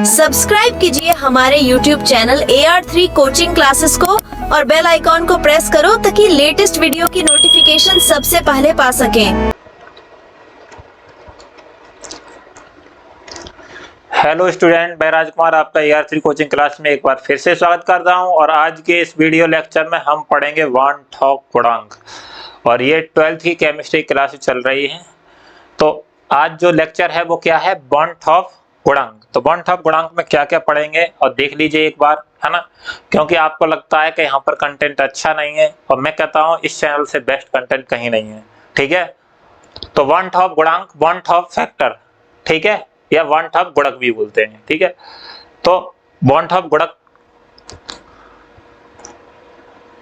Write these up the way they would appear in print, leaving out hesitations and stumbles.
Subscribe कीजिए हमारे YouTube channel AR3 coaching classes को और बेल आइकॉन को प्रेस करो ताकि लेटेस्ट वीडियो की नोटिफिकेशन सबसे पहले पा सकें। हेलो स्टूडेंट, मैं राजकुमार आपका AR3 कोचिंग क्लास में एक बार फिर से स्वागत करता हूं। और आज के इस वीडियो लेक्चर में हम पढ़ेंगे वान ऑफ गुणांक और ये 12th की केमिस्ट्री क्लास चल रही है। तो आज जो लेक्चर है वो क्या है, वान ऑफ गुणांक। तो वान ऑफ गुणांक में क्या क्या पढ़ेंगे और देख लीजिए एक बार, है ना, क्योंकि आपको लगता है कि यहाँ पर कंटेंट अच्छा नहीं है और मैं कहता हूँ इस चैनल से बेस्ट कंटेंट कहीं नहीं है। ठीक है, तो वान ऑफ गुणांक, वान ऑफ फैक्टर, ठीक है, या वान ऑफ गुणक भी बोलते हैं। ठीक है, तो वान ऑफ गुणक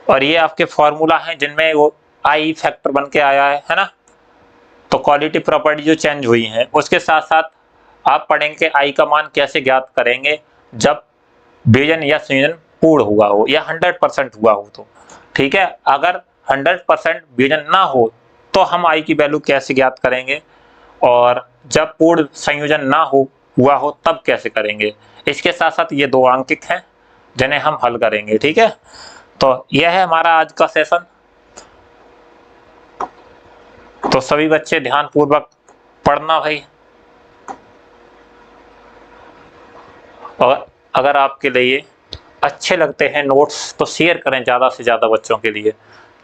और ये आपके फॉर्मूला हैं जिनमें वो आई फैक्टर बन के आया है ना। तो क्वालिटी प्रॉपर्टी जो चेंज हुई है उसके साथ साथ आप पढ़ेंगे आई का मान कैसे ज्ञात करेंगे जब विभाजन या संयोजन पूर्ण हुआ हो या 100% हुआ हो। तो ठीक है, अगर 100% विभाजन ना हो तो हम आई की वैल्यू कैसे ज्ञात करेंगे, और जब पूर्ण संयोजन ना हुआ हो तब कैसे करेंगे। इसके साथ साथ ये दो अंकित हैं जिन्हें हम हल करेंगे। ठीक है, तो यह है हमारा आज का सेशन। तो सभी बच्चे ध्यानपूर्वक पढ़ना भाई, और अगर आपके लिए अच्छे लगते हैं नोट्स तो शेयर करें ज़्यादा से ज़्यादा बच्चों के लिए,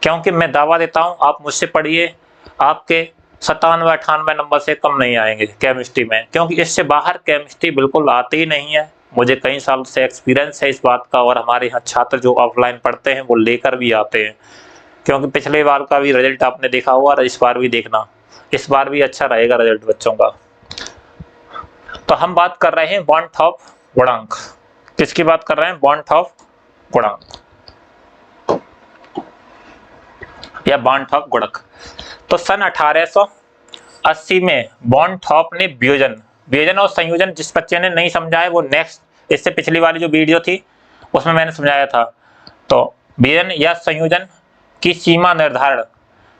क्योंकि मैं दावा देता हूं आप मुझसे पढ़िए आपके 97-98 नंबर से कम नहीं आएंगे केमिस्ट्री में, क्योंकि इससे बाहर केमिस्ट्री बिल्कुल आती ही नहीं है। मुझे कई साल से एक्सपीरियंस है इस बात का, और हमारे यहाँ छात्र जो ऑफलाइन पढ़ते हैं वो लेकर भी आते हैं, क्योंकि पिछले बार का भी रिजल्ट आपने देखा हुआ और इस बार भी देखना, इस बार भी अच्छा रहेगा रिजल्ट बच्चों का। तो हम बात कर रहे हैं वान ऑफ गुणांक। किसकी बात कर रहे हैं? वान ऑफ गुणांक या वान ऑफ गुणक। तो सन 1880 में वान ऑफ ने वियोजन और संयोजन, जिस बच्चे ने नहीं समझा है वो नेक्स्ट, इससे पिछली वाली जो वीडियो थी उसमें मैंने समझाया था। तो वियोजन या संयोजन की सीमा निर्धारण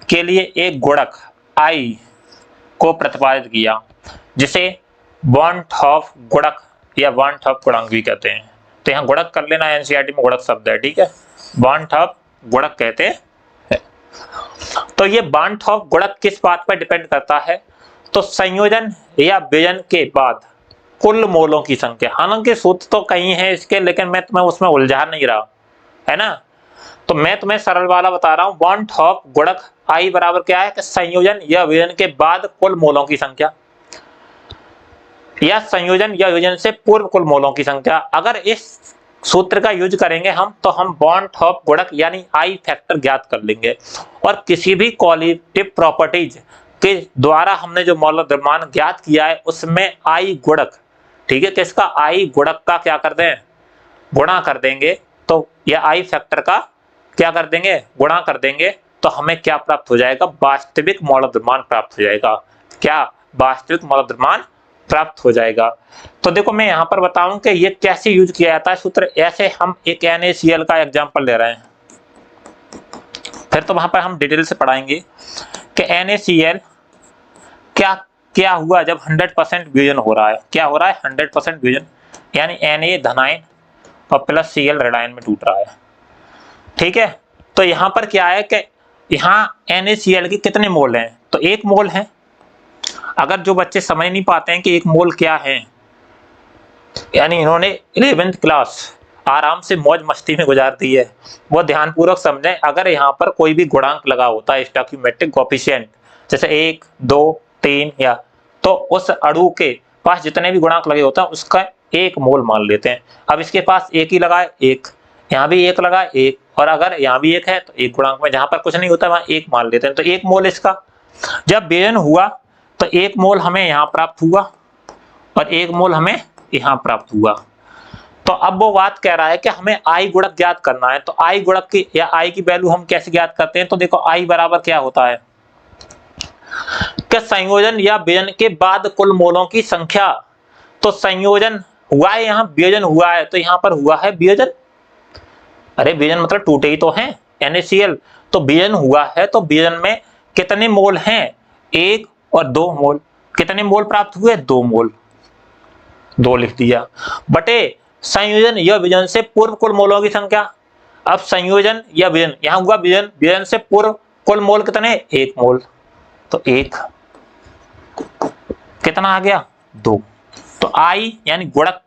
के लिए एक गुणक आई को प्रतिपादित किया, जिसे वान ऑफ गुणक या वान ऑफ गुणांक भी कहते हैं। तो यहाँ गुणक कर लेना, एनसीईआरटी में गुणक शब्द है। ठीक है, वान ऑफ गुणक कहते हैं। तो ये वान ऑफ गुणक किस बात पर डिपेंड करता है? तो संयोजन या वियोजन के बाद कुल मोलों की संख्या। हालांकि सूत्र तो कई हैं इसके, लेकिन मैं तुम्हें उसमें उलझा नहीं रहा, है ना। तो मैं तुम्हें सरल वाला बता रहा हूं। वान ऑफ गुणक आई बराबर क्या है कि संयोजन या वियोजन के बाद कुल मोलों की संख्या, या संयोजन या वियोजन से पूर्व कुल मोलों की संख्या। अगर इस सूत्र का यूज करेंगे हम तो हम वान ऑफ गुणक यानी आई फैक्टर ज्ञात कर लेंगे। और किसी भी क्वालिटेटिव प्रॉपर्टीज के द्वारा हमने जो मौल द्रव्यमान ज्ञात किया है उसमें आई गुणक, ठीक है, किसका? आई गुणक का क्या कर दें? गुणा कर देंगे। तो या आई फैक्टर का क्या कर देंगे? गुणा कर देंगे। तो हमें क्या प्राप्त हो जाएगा? वास्तविक मौल द्रव्यमान प्राप्त हो जाएगा। क्या? वास्तविक मौल द्रव्यमान प्राप्त हो जाएगा। तो देखो मैं यहाँ पर बताऊं कि ये कैसे यूज किया जाता है सूत्र। ऐसे हम एक NaCl का एग्जांपल ले रहे हैं, फिर तो वहां पर हम डिटेल से पढ़ाएंगे कि NaCl क्या क्या हुआ जब 100% वियोजन हो रहा है। क्या हो रहा है? 100% वियोजन, यानी Na धनायन और प्लस Cl ऋणायन में टूट रहा है। ठीक है, तो यहाँ पर क्या है कि यहाँ NaCl के कितने मोल हैं? तो 1 मोल है। अगर जो बच्चे समझ नहीं पाते हैं कि 1 मोल क्या है, यानी इन्होंने 11th क्लास आराम से मौज मस्ती में गुजार दी है, वो ध्यानपूर्वक समझें। अगर यहाँ पर कोई भी गुणांक लगा होता है, स्टोइकियोमेट्रिक कोएफिशिएंट, जैसे 1, 2, 3 या, तो उस अणु के पास जितने भी गुणांक लगे होता है उसका 1 मोल मान लेते हैं। अब इसके पास 1 ही लगा है, 1, यहाँ भी 1 लगा है, 1, और अगर यहाँ भी 1 है तो 1 गुणांक में जहां पर कुछ नहीं होता वहां 1 मान लेते हैं। तो 1 मोल इसका। जब वियोजन हुआ तो 1 मोल हमें यहाँ प्राप्त हुआ और 1 मोल हमें यहाँ प्राप्त हुआ। तो अब वो बात कह रहा है कि हमें आई गुणक ज्ञात करना है। तो आई गुणक की या आई की वैल्यू हम कैसे ज्ञात करते हैं? तो देखो आई बराबर क्या होता है कि संयोजन या वियोजन के बाद कुल मोलों की संख्या। तो संयोजन हुआ है, यहाँ वियोजन हुआ है, तो यहाँ पर हुआ है वियोजन। अरे वियोजन मतलब टूटे ही तो हैं NaCl। तो वियोजन हुआ है तो वियोजन में कितने मोल हैं? 1 और 2 मोल। कितने मोल प्राप्त हुए? 2 मोल। 2 लिख दिया, बटे संयोजन या विजन से पूर्व कुल मोलों की संख्या। अब संयोजन या विजन, यहां हुआ विजन, विजन से पूर्व कुल मोल कितने, 1 मोल, तो 1 कितना आ गया, 2। तो I यानी गुणक,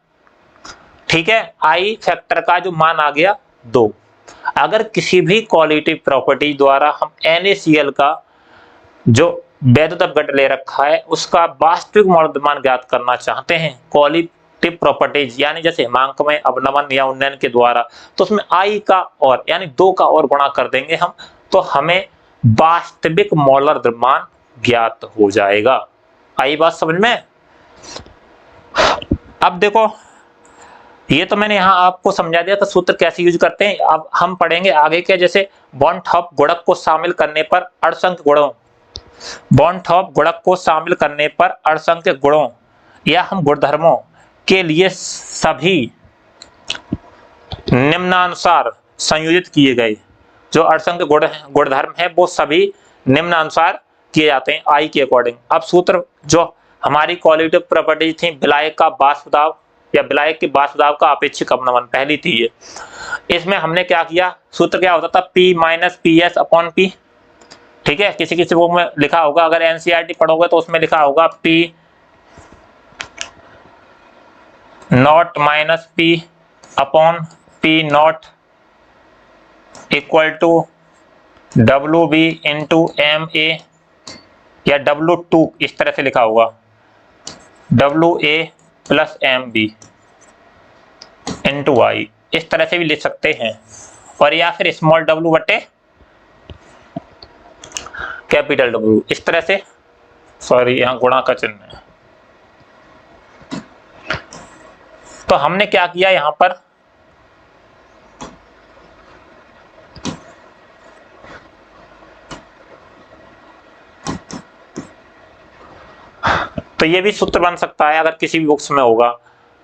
ठीक है, I फैक्टर का जो मान आ गया 2। अगर किसी भी क्वालिटेटिव प्रॉपर्टी द्वारा हम NaCl का जो वैद्युत अपघट ले रखा है उसका वास्तविक मान ज्ञात करना चाहते हैं क्वालिटेटिव प्रॉपर्टीज, यानी जैसे हिमांकमय अवनमन या उन्नयन के द्वारा, तो उसमें I का और यानी 2 का और गुणा कर देंगे हम, तो हमें वास्तविक मोलर द्रव्यमान ज्ञात हो जाएगा। आई बात समझ में। अब देखो, ये तो मैंने यहां आपको समझा दिया था सूत्र कैसे यूज करते हैं। अब हम पढ़ेंगे आगे के, जैसे बॉन्ड हॉप गुणक को शामिल करने पर अणसंख्य गुणों, बॉन्ड हॉप गुणक को शामिल करने पर अणसंख्य गुणों या हम गुणधर्मों के लिए सभी निम्नानुसार संयोजित किए गए जो अणसंख्य गुणधर्म है वो सभी निम्नानुसार किए जाते हैं आई के अकॉर्डिंग। अब सूत्र जो हमारी क्वालिटेटिव प्रॉपर्टी थी, विलायक का वाष्प दाब या विलायक के वाष्प दाब का अपेक्षिक अवनमन, पहली थी ये। इसमें हमने क्या किया, सूत्र क्या होता था, P minus PS upon P, ठीक है। किसी किसी बुक में लिखा होगा, अगर NCERT पढ़ोगे तो उसमें लिखा होगा P naught minus P upon P naught equal to WB into MA या W2, इस तरह से लिखा होगा WA plus MB into I, इस तरह से भी लिख सकते हैं, और या फिर स्मॉल w बटे कैपिटल W, इस तरह से। सॉरी, यहां गुणा का चिन्ह है। तो हमने क्या किया यहां पर, तो ये भी सूत्र बन सकता है अगर किसी भी बुक्स में होगा,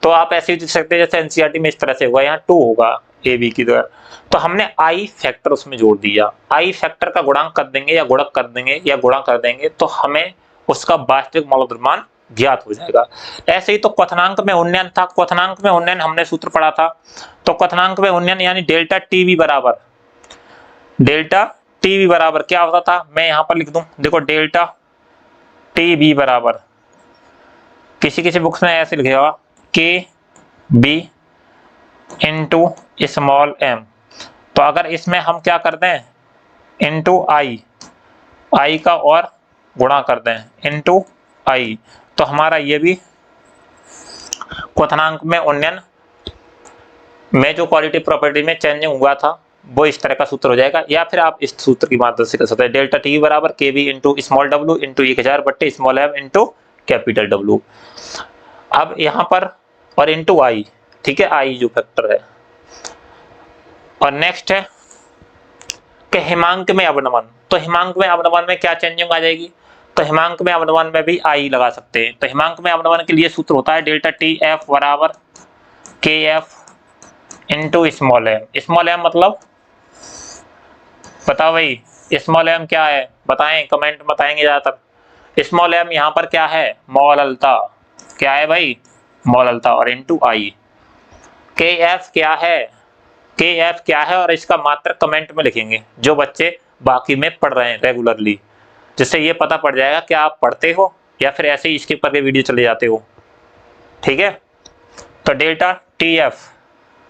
तो आप ऐसे ही लिख सकते हैं जैसे NCERT में इस तरह से होगा, यहाँ 2 होगा AB की तरह। तो हमने I फैक्टर उसमें जोड़ दिया, I फैक्टर का गुणांक कर देंगे या गुणक कर देंगे या गुणा कर देंगे, तो हमें उसका वास्तविक मोल द्रव्यमान ज्ञात हो जाएगा। ऐसे ही तो क्वथनांक में उन्नयन था, क्वथनांक में उन्नयन हमने सूत्र पढ़ा था, तो क्वथनांक में उन्नयन यानी डेल्टा TB बराबर क्या होता था, मैं यहाँ पर लिख दूं, देखो डेल्टा TB बराबर, किसी किसी बुक्स में ऐसे लिखेगा KB इंटू स्मॉल m, तो अगर इसमें हम क्या कर दें इंटू I का और गुणा कर दें इंटू I, तो हमारा ये भी क्वथनांक में उन्नयन में जो क्वालिटी प्रॉपर्टी में चेंजिंग हुआ था वो इस तरह का सूत्र हो जाएगा। या फिर आप इस सूत्र की मदद से कर सकते हैं, डेल्टा T बराबर KB into small w into 1000 बट्टे small m into capital W। अब यहां पर और इंटू I, ठीक है, I जो फैक्टर है। और नेक्स्ट है कि हिमांक में अवनमन, तो हिमांक में अवनमन में क्या चेंजिंग आ जाएगी, तो हिमांक में अवनमन में भी I लगा सकते हैं। तो हिमांक में अवनमन के लिए सूत्र होता है डेल्टा TF बराबर KF into small m। Small m मतलब बताओ भाई, स्मॉल m क्या है, बताएं, कमेंट बताएंगे ज्यादातर। स्मॉल m यहाँ पर क्या है, मोललता, क्या है भाई, मोललता, और इंटू I। KF क्या है, KF क्या है, और इसका मात्र कमेंट में लिखेंगे जो बच्चे बाकी में पढ़ रहे हैं रेगुलरली, जिससे ये पता पड़ जाएगा कि आप पढ़ते हो या फिर ऐसे ही स्किप करके वीडियो चले जाते हो, ठीक है। तो डेल्टा TF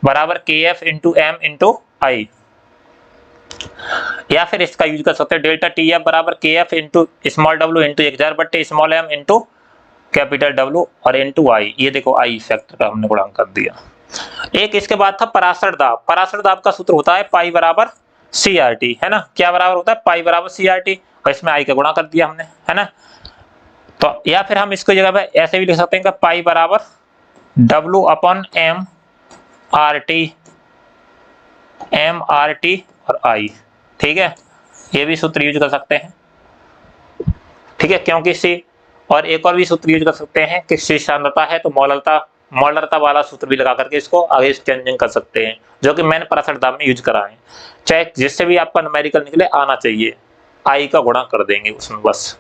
बराबर KF into M into I, या फिर इसका यूज कर सकते हैं डेल्टा TF बराबर KF into small w into 1000 बट्टे small m into capital W और इंटू I। ये देखो I फैक्टर का हमने गुणांक कर दिया। एक इसके बाद था पराशर दाब। पराशर दाब का सूत्र होता है पाई बराबर CRT, है ना, क्या बराबर होता है, पाई बराबर CRT, और इसमें I का गुणा कर दिया हमने, है ना। तो या फिर हम इसको जगह पे ऐसे भी लिख सकते हैं कि पाई बराबर W अपॉन MRT और I, ठीक है, ये भी सूत्र यूज कर सकते हैं, ठीक है, क्योंकि सी, और एक और भी सूत्र यूज कर सकते हैं कि सी सांद्रता है तो मोलरता वाला सूत्र भी लगा करके इसको आगे चेंजिंग कर सकते हैं, जो कि मैंने पराशर दाब में यूज करा है। चाहे जिससे भी आपका न्यूमेरिकल निकले आना चाहिए, I का गुणा कर देंगे उसमें बस।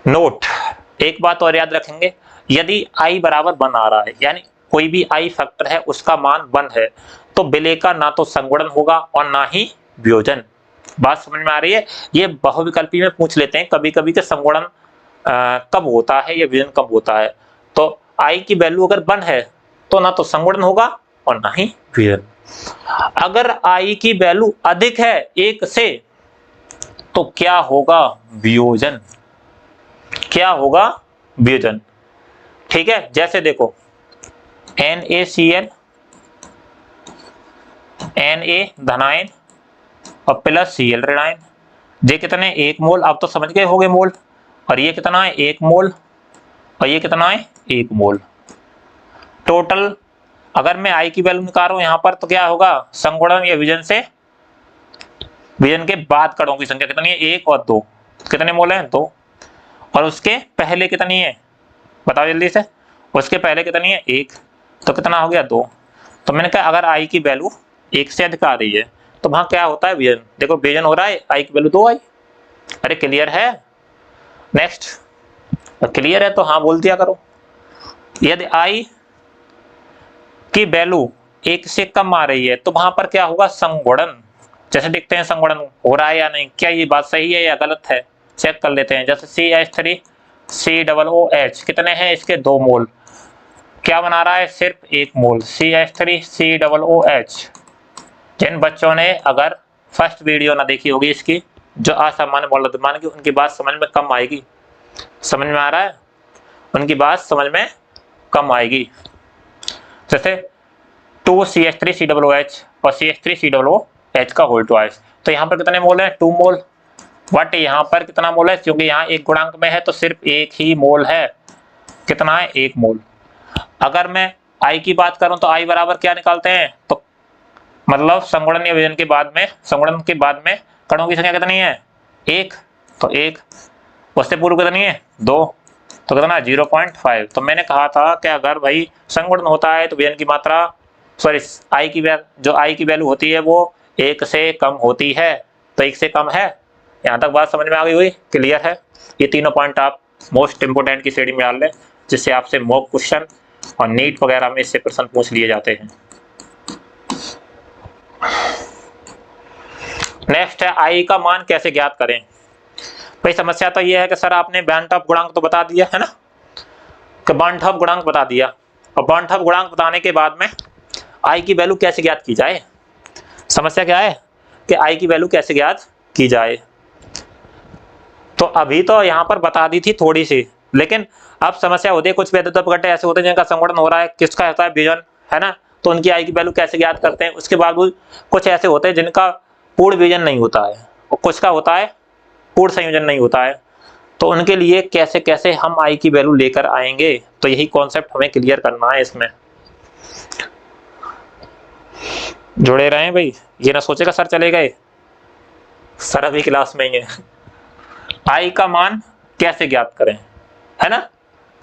नोट, एक बात और याद रखेंगे, यदि I बराबर 1 आ रहा है, यानी कोई भी I फैक्टर है उसका मान 1 है, तो विलय का ना तो संगुणन होगा और ना ही वियोजन। बात समझ में आ रही है? ये बहुविकल्पी में पूछ लेते हैं कभी कभी कि संगुणन कब होता है या वियोजन कब होता है। तो I की वैल्यू अगर 1 है तो ना तो संगुणन होगा और ना ही वियोजन। अगर I की वैल्यू अधिक है 1 से तो क्या होगा? वियोजन। क्या होगा? वियोजन। ठीक है, जैसे देखो NaCl Na धनायन और प्लस Cl ऋणायन, ये कितने? 1 मोल। अब तो समझ गए होगे मोल। और ये कितना है? 1 मोल। और ये कितना है? 1 मोल। टोटल अगर मैं I की वैल्यू निकाल रहा हूं यहां पर तो क्या होगा? संगुणन या वियोजन से, वियोजन के बाद कणों की संख्या कितनी है? 1 और 2। कितने मोल है? 2। और उसके पहले कितनी है? बताओ जल्दी से। उसके पहले कितनी है? 1। तो कितना हो गया? 2। तो मैंने कहा अगर I की वैल्यू 1 से अधिक आ रही है तो वहां क्या होता है? वियोजन। देखो वियोजन हो रहा है, I की वैल्यू 2 आई। अरे क्लियर है? नेक्स्ट, क्लियर है तो हाँ बोल दिया करो। यदि I की वैल्यू 1 से कम आ रही है तो वहां पर क्या होगा? संगुणन। जैसे देखते हैं संगुणन हो रहा है या नहीं, क्या ये बात सही है या गलत है, चेक कर लेते हैं। जैसे CH3COOH कितने हैं? इसके 2 मोल। क्या बना रहा है? सिर्फ 1 मोल। CH3COOH। जिन बच्चों ने अगर फर्स्ट वीडियो ना देखी होगी इसकी, जो असामान्य मौल द्रव्यमान की, उनकी बात समझ में कम आएगी। समझ में आ रहा है? उनकी बात समझ में कम आएगी। जैसे 2CH3COOH और CH3COOH का होल ट्वाइस, तो यहाँ पर कितने मोल है? 2 मोल। बट यहाँ पर कितना मोल है? क्योंकि यहाँ एक गुणांक में है तो सिर्फ 1 ही मोल है। कितना है? 1 मोल। अगर मैं I की बात करूं तो I बराबर क्या निकालते हैं? तो मतलब संगुणन या वियोजन के बाद में, संगुणन के बाद में कणों की संख्या कितनी है? 1। तो 1। उससे पूर्व कितनी है? 2। तो कितना? 0.5। तो मैंने कहा था कि अगर भाई संगुणन होता है तो वियोजन की मात्रा, सॉरी I की वैल्यू होती है वो 1 से कम होती है। तो 1 से कम है। यहाँ तक बात समझ में आ गई हुई? क्लियर है? ये तीनों पॉइंट आप मोस्ट इंपोर्टेंट की श्रेणी में डाल लें, जिससे आपसे मॉक क्वेश्चन और नीट वगैरह में इससे प्रश्न पूछ लिए जाते हैं। नेक्स्ट है I का मान कैसे ज्ञात करें। भाई समस्या तो ये है कि सर आपने बार्नठॉप गुणांक तो बता दिया है ना, कि बार्नठॉप गुणांक बता दिया, और बार्नठॉप गुणांक बताने के बाद में I की वैल्यू कैसे ज्ञात की जाए। समस्या क्या है कि I की वैल्यू कैसे ज्ञात की जाए। तो अभी तो यहाँ पर बता दी थी थोड़ी सी, लेकिन अब समस्या होती है कुछ वैद्युत अपघट्य ऐसे होते हैं जिनका संगुणन हो रहा है, किसका होता है? वियोजन, है ना। तो उनकी I की वैल्यू कैसे ज्ञात करते हैं। उसके बावजूद कुछ ऐसे होते हैं जिनका पूर्ण वियोजन नहीं होता है और कुछ का होता है पूर्ण संयोजन नहीं होता है। तो उनके लिए कैसे कैसे हम I की वैल्यू लेकर आएंगे, तो यही कॉन्सेप्ट हमें क्लियर करना है। इसमें जुड़े रहें भाई, ये ना सोचेगा सर चले गए, सर अभी क्लास में ही है। I का मान कैसे ज्ञात करें, है ना,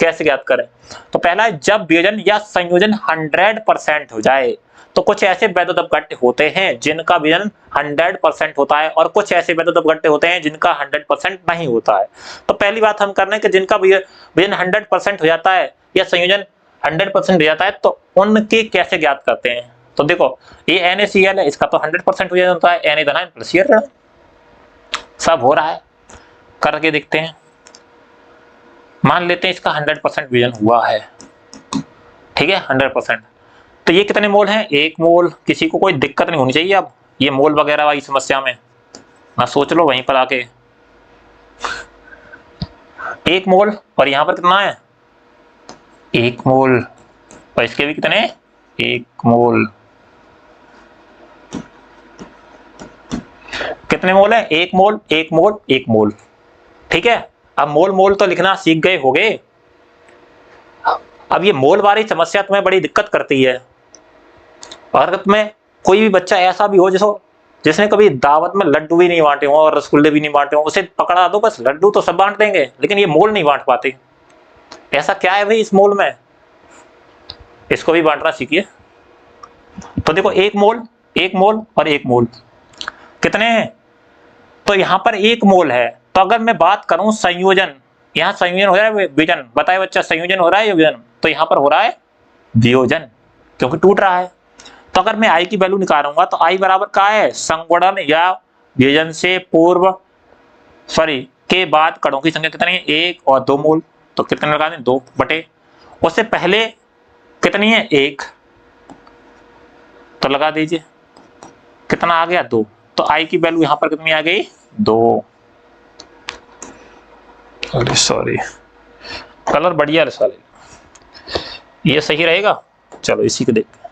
कैसे ज्ञात करें। तो पहला है जब वियोजन या संयोजन 100% हो जाए। तो कुछ ऐसे वैद्युत अपघट्य होते हैं जिनका वियोजन 100% होता है और कुछ ऐसे वैद्युत अपघट्य होते हैं जिनका 100% नहीं होता है। तो पहली बात हम कर रहे हैं कि जिनका वियोजन 100% हो जाता है या संयोजन 100% हो जाता है तो उनकी कैसे ज्ञात करते हैं। तो देखो ये NaCl है, इसका तो 100% हो जाता है, Na धनायन प्लस Cl ऋणायन। सब हो रहा है, करके देखते हैं। मान लेते हैं इसका 100% वियोजन हुआ है, ठीक है 100%। तो ये कितने मोल हैं? 1 मोल। किसी को कोई दिक्कत नहीं होनी चाहिए अब ये मोल वगैरह वाली समस्या में, ना सोच लो वहीं पर आके। 1 मोल और यहाँ पर कितना है? 1 मोल। और इसके भी कितने? 1 मोल। कितने मोल है? 1 मोल 1 मोल 1 मोल। ठीक है, अब मोल मोल तो लिखना सीख गए होगे। अब ये मोल वाली समस्या तुम्हें बड़ी दिक्कत करती है। और में कोई भी बच्चा ऐसा भी हो जिसने कभी दावत में लड्डू भी नहीं बांटे हो और रसगुल्ले भी नहीं बांटे हो, उसे पकड़ा दो बस, लड्डू तो सब बांट देंगे लेकिन ये मोल नहीं बांट पाते। ऐसा क्या है भाई इस मोल में, इसको भी बांटना सीखिए। तो देखो 1 मोल 1 मोल और 1 मोल कितने हैं? तो यहां पर 1 मोल है। तो अगर मैं बात करूं संयोजन यहाँ संयोजन हो रहा है वियोजन, बताए बच्चा संयोजन हो रहा है या वियोजन? तो यहाँ पर हो रहा है वियोजन, क्योंकि टूट रहा है। तो अगर मैं आई की वैल्यू निकालूंगा तो आई बराबर क्या है, संगुणन या वियोजन से पूर्व के बाद कणों की संख्या कितनी है, 1 और 2 मोल। तो कितने लगा दें, 2 बटे उससे पहले कितनी है, 1, तो लगा दीजिए कितना आ गया, 2। तो आई की वैल्यू यहां पर कितनी आ गई, 2। अरे सॉरी, कलर बढ़िया साले, ये सही रहेगा। चलो इसी को देखते हैं।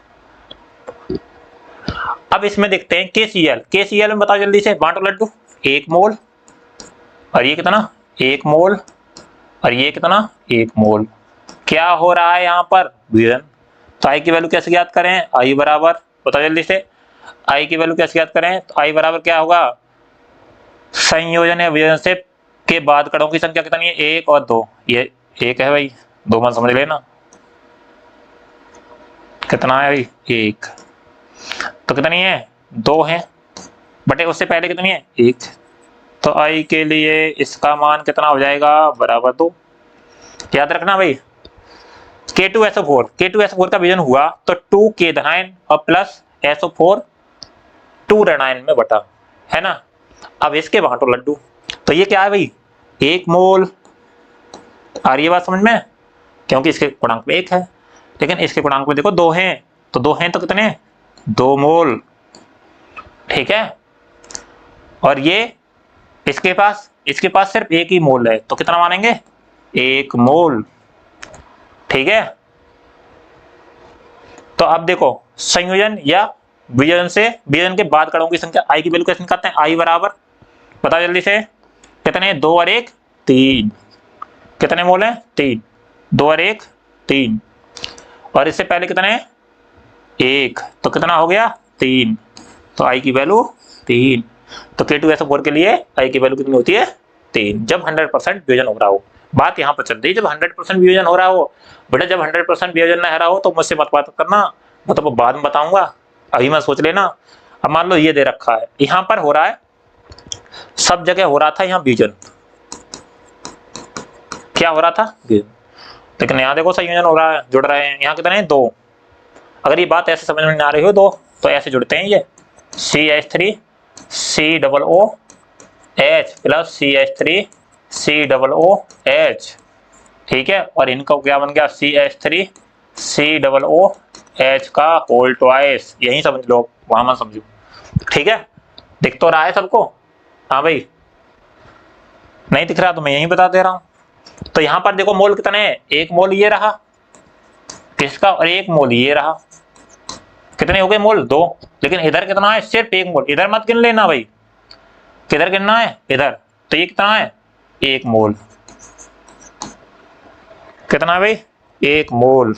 अब इसमें देखते हैं KCl में बताओ जल्दी से, बांटो लड्डू। 1 मोल और ये कितना, 1 मोल और ये कितना, 1 मोल। क्या हो रहा है यहाँ पर, वियोजन। तो आई की वैल्यू कैसे ज्ञात करें, आई बराबर, बताओ जल्दी से, आई की वैल्यू कैसे ज्ञात करें। तो आई बराबर क्या होगा, संयोजन या वियोजन से के बाद कणों की संख्या कितनी है, 1 और 2। ये 1 है भाई, 2 मान समझ लेना, कितना है भाई, 1। तो कितनी है, 2 है बटे उससे पहले कितनी है, 1। तो आई के लिए इसका मान कितना हो जाएगा, बराबर 2। याद रखना भाई, K2SO4 का वियोजन हुआ तो 2K धनायन और प्लस SO4 2 ऋणायन में बटा, है ना। अब इसके बांटो लड्डू। तो ये क्या है भाई, 1 मोल। आ रही है बात समझ में, क्योंकि इसके गुणांक में 1 है, लेकिन इसके गुणांक में देखो 2 हैं, तो 2 हैं तो कितने, 2 मोल, ठीक है। और ये इसके पास सिर्फ 1 ही मोल है, तो कितना मानेंगे, 1 मोल, ठीक है। तो अब देखो संयोजन या वियोजन के बाद कणों की संख्या, आई की वैल्यू कैसे निकालते हैं, आई बराबर, बता जल्दी से, कितने, 2 और 1 3, कितने मोल हैं, 3, 2 और 1 3, और इससे पहले कितने, 1, तो कितना हो गया, 3। तो आई की वैल्यू 3। तो K2SO4 के लिए आई की वैल्यू कितनी होती है, 3, जब 100% वियोजन हो रहा हो। बात यहाँ पर चल रही है जब 100% वियोजन हो रहा हो। बेटा जब 100% वियोजन ना हो रहा हो तो मुझसे मत बात करना, मैं तो बाद में बताऊंगा, अभी मैं सोच लेना। अब मान लो ये दे रखा है, यहाँ पर हो रहा है, सब जगह हो रहा था यहाँ वियोजन, क्या हो रहा था, वियोजन, लेकिन यहाँ देखो संयोजन हो रहा है, जुड़ रहे हैं, यहाँ कितने हैं, 2। अगर ये बात ऐसे समझ में नहीं आ रही हो तो ऐसे जुड़ते हैं, ये CH3 COOH plus CH3 COOH, ठीक है। और इनका क्या बन गया, CH3 COOH का होल ट्वाइस, यही समझ लो, वहां मत समझो, ठीक है। दिख तो रहा है सबको, हाँ भाई, नहीं दिख रहा तो मैं यही बता दे रहा हूं। तो यहां पर देखो मोल कितने हैं, 1 मोल ये रहा किसका, और 1 मोल ये रहा, कितने हो गए मोल, 2। लेकिन इधर कितना है, सिर्फ 1 मोल, इधर मत गिन लेना भाई, किधर गिनना है, इधर। तो ये कितना है, 1 मोल, कितना है भाई, 1 मोल।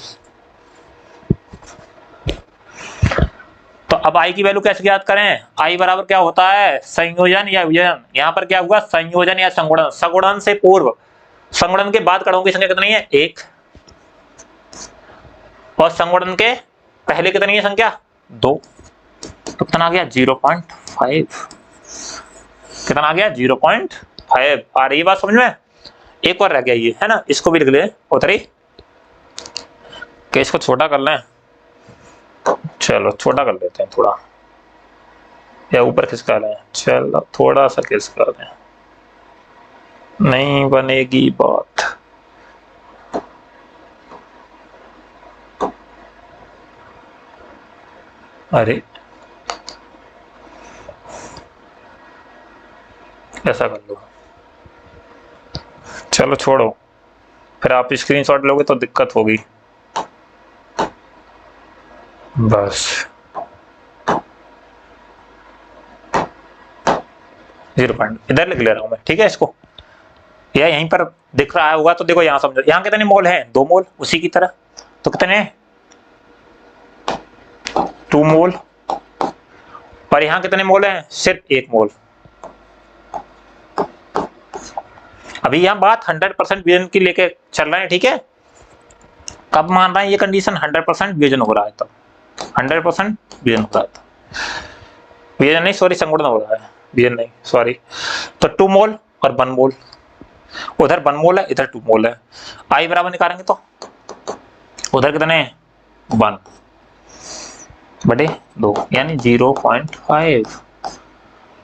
तो अब आई की वैल्यू कैसे ज्ञात करें, आई बराबर क्या होता है, संयोजन या वियोजन। यहाँ पर क्या हुआ, संयोजन या संगुणन, संगुणन से पूर्व, संगुणन के बाद कणों की संख्या कितनी है, 1, और संगुणन के पहले कितनी है संख्या, 2। तो कितना आ गया, 0.5, कितना आ गया, 0.5। आ रही है बात समझ में। एक और रह गया ये, है ना, इसको भी लिख ले उतरी कि इसको छोटा कर लें, चलो छोटा कर लेते हैं थोड़ा, या ऊपर खिसका लें, चलो थोड़ा सा खिसका दें, नहीं बनेगी बात। अरे ऐसा कर लो, चलो छोड़ो, फिर आप स्क्रीनशॉट लोगे तो दिक्कत होगी, बस 0 इधर लिख ले रहा हूं मैं, ठीक है। इसको या यहीं पर दिख रहा होगा तो देखो, यहां समझो, यहां कितने मोल हैं, 2 मोल, उसी की तरह तो कितने, 2 मोल, और यहां कितने मोल हैं, सिर्फ 1 मोल। अभी यहां बात 100% वियोजन की लेके चल रहे हैं, ठीक है। कब मान रहे हैं ये कंडीशन, 100% वियोजन हो रहा है तब, 100% वियोजन हो रहा है तब, वियोजन नहीं सॉरी, संगुणन हो रहा है, वियोजन नहीं सॉरी। तो 2 मोल और 1 मोल, उधर 1 मोल है, इधर 2 मोल है। आई बराबर निकालेंगे तो उधर कितने 1 बटे 2 यानी 0.5।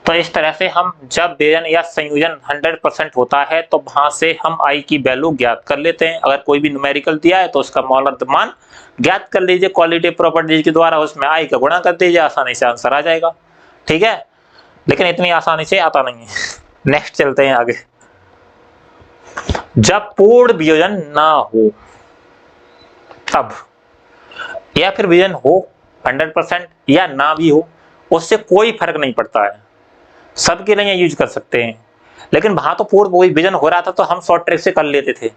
तो इस तरह से हम जब विजन या संयोजन 100% होता है तो वहां से हम आई की वैल्यू ज्ञात कर लेते हैं। अगर कोई भी न्यूमेरिकल दिया है तो उसका मौलिक मान ज्ञात कर लीजिए क्वालिटेटिव प्रॉपर्टीज के द्वारा, उसमें आई का गुणा कर दीजिए, आसानी से आंसर आ जाएगा। ठीक है, लेकिन इतनी आसानी से आता नहीं है। नेक्स्ट चलते हैं आगे। जब पूर्ण वियोजन ना हो तब, या फिर वियोजन हो 100% या ना भी हो, उससे कोई फर्क नहीं पड़ता है, सबके लिए यूज कर सकते हैं। लेकिन वहां तो पूर्ण वियोजन हो रहा था तो हम शॉर्ट ट्रिक से कर लेते थे,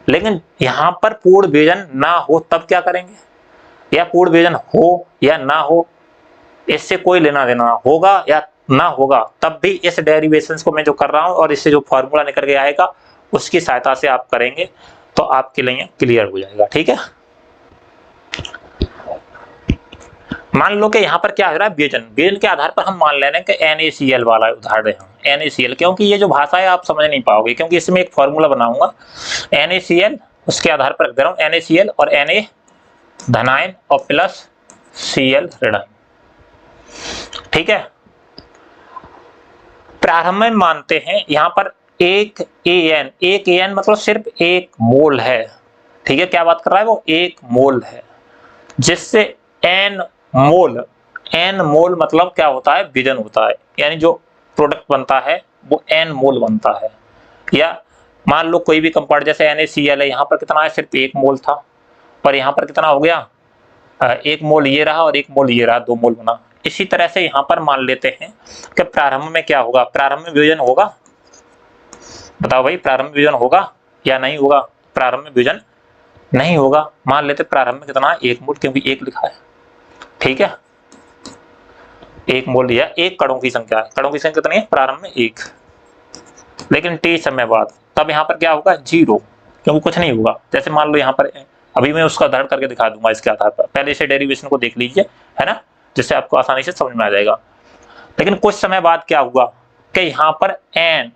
लेकिन यहां पर पूर्ण वियोजन ना हो तब क्या करेंगे, या पूर्ण वियोजन हो या ना हो इससे कोई लेना देना, होगा या ना होगा तब भी इस डेरिवेशन को मैं जो कर रहा हूं और इससे जो फॉर्मूला निकल के आएगा उसकी सहायता से आप करेंगे तो आपके लिए क्लियर हो जाएगा। ठीक है, मान लो कि यहाँ पर क्या हो रहा है, वियोजन। वियोजन के आधार पर हम मान ले रहे हैं कि NaCl वाला उदाहरण है, NaCl, क्योंकि ये जो भाषा है आप समझ नहीं पाओगे, क्योंकि इसमें एक फॉर्मूला बनाऊंगा NaCl, उसके आधार पर रख दे रहा हूं NaCl और Na धनायन और प्लस Cl ऋणायन। ठीक है, प्रारंभ में मानते हैं यहाँ पर एक AN मतलब सिर्फ 1 मोल है। ठीक है, क्या बात कर रहा है वो, 1 मोल है, जिससे N मोल मतलब क्या होता है, विजन होता है, यानी जो प्रोडक्ट बनता है वो N मोल बनता है। या मान लो कोई भी कंपाउंड जैसे NaCl है, यहाँ पर कितना है, सिर्फ 1 मोल था, और यहाँ पर कितना हो गया, 1 मोल ये रहा और 1 मोल ये रहा, 2 मोल बना। इसी तरह से यहाँ पर मान लेते हैं कि प्रारंभ में क्या होगा, प्रारंभ में वियोजन होगा। बताओ भाई, प्रारंभ में वियोजन होगा या नहीं होगा, प्रारंभ में वियोजन नहीं होगा। मान लेते प्रारंभ में कितना है, 1 मोल, क्योंकि 1 लिखा है। ठीक है, 1 मोल लिया, 1 कणों की संख्या है, कणों की संख्या कितनी है, प्रारंभ में 1, लेकिन t समय बाद तब यहाँ पर क्या होगा, 0, क्योंकि कुछ नहीं होगा। जैसे मान लो यहाँ पर, अभी मैं उसका उदाहरण करके दिखा दूंगा इसके आधार पर, पहले से डेरिवेशन को देख लीजिए, है ना, जिससे आपको आसानी से समझ में आ जाएगा। लेकिन कुछ समय बाद क्या हुआ कि यहाँ पर n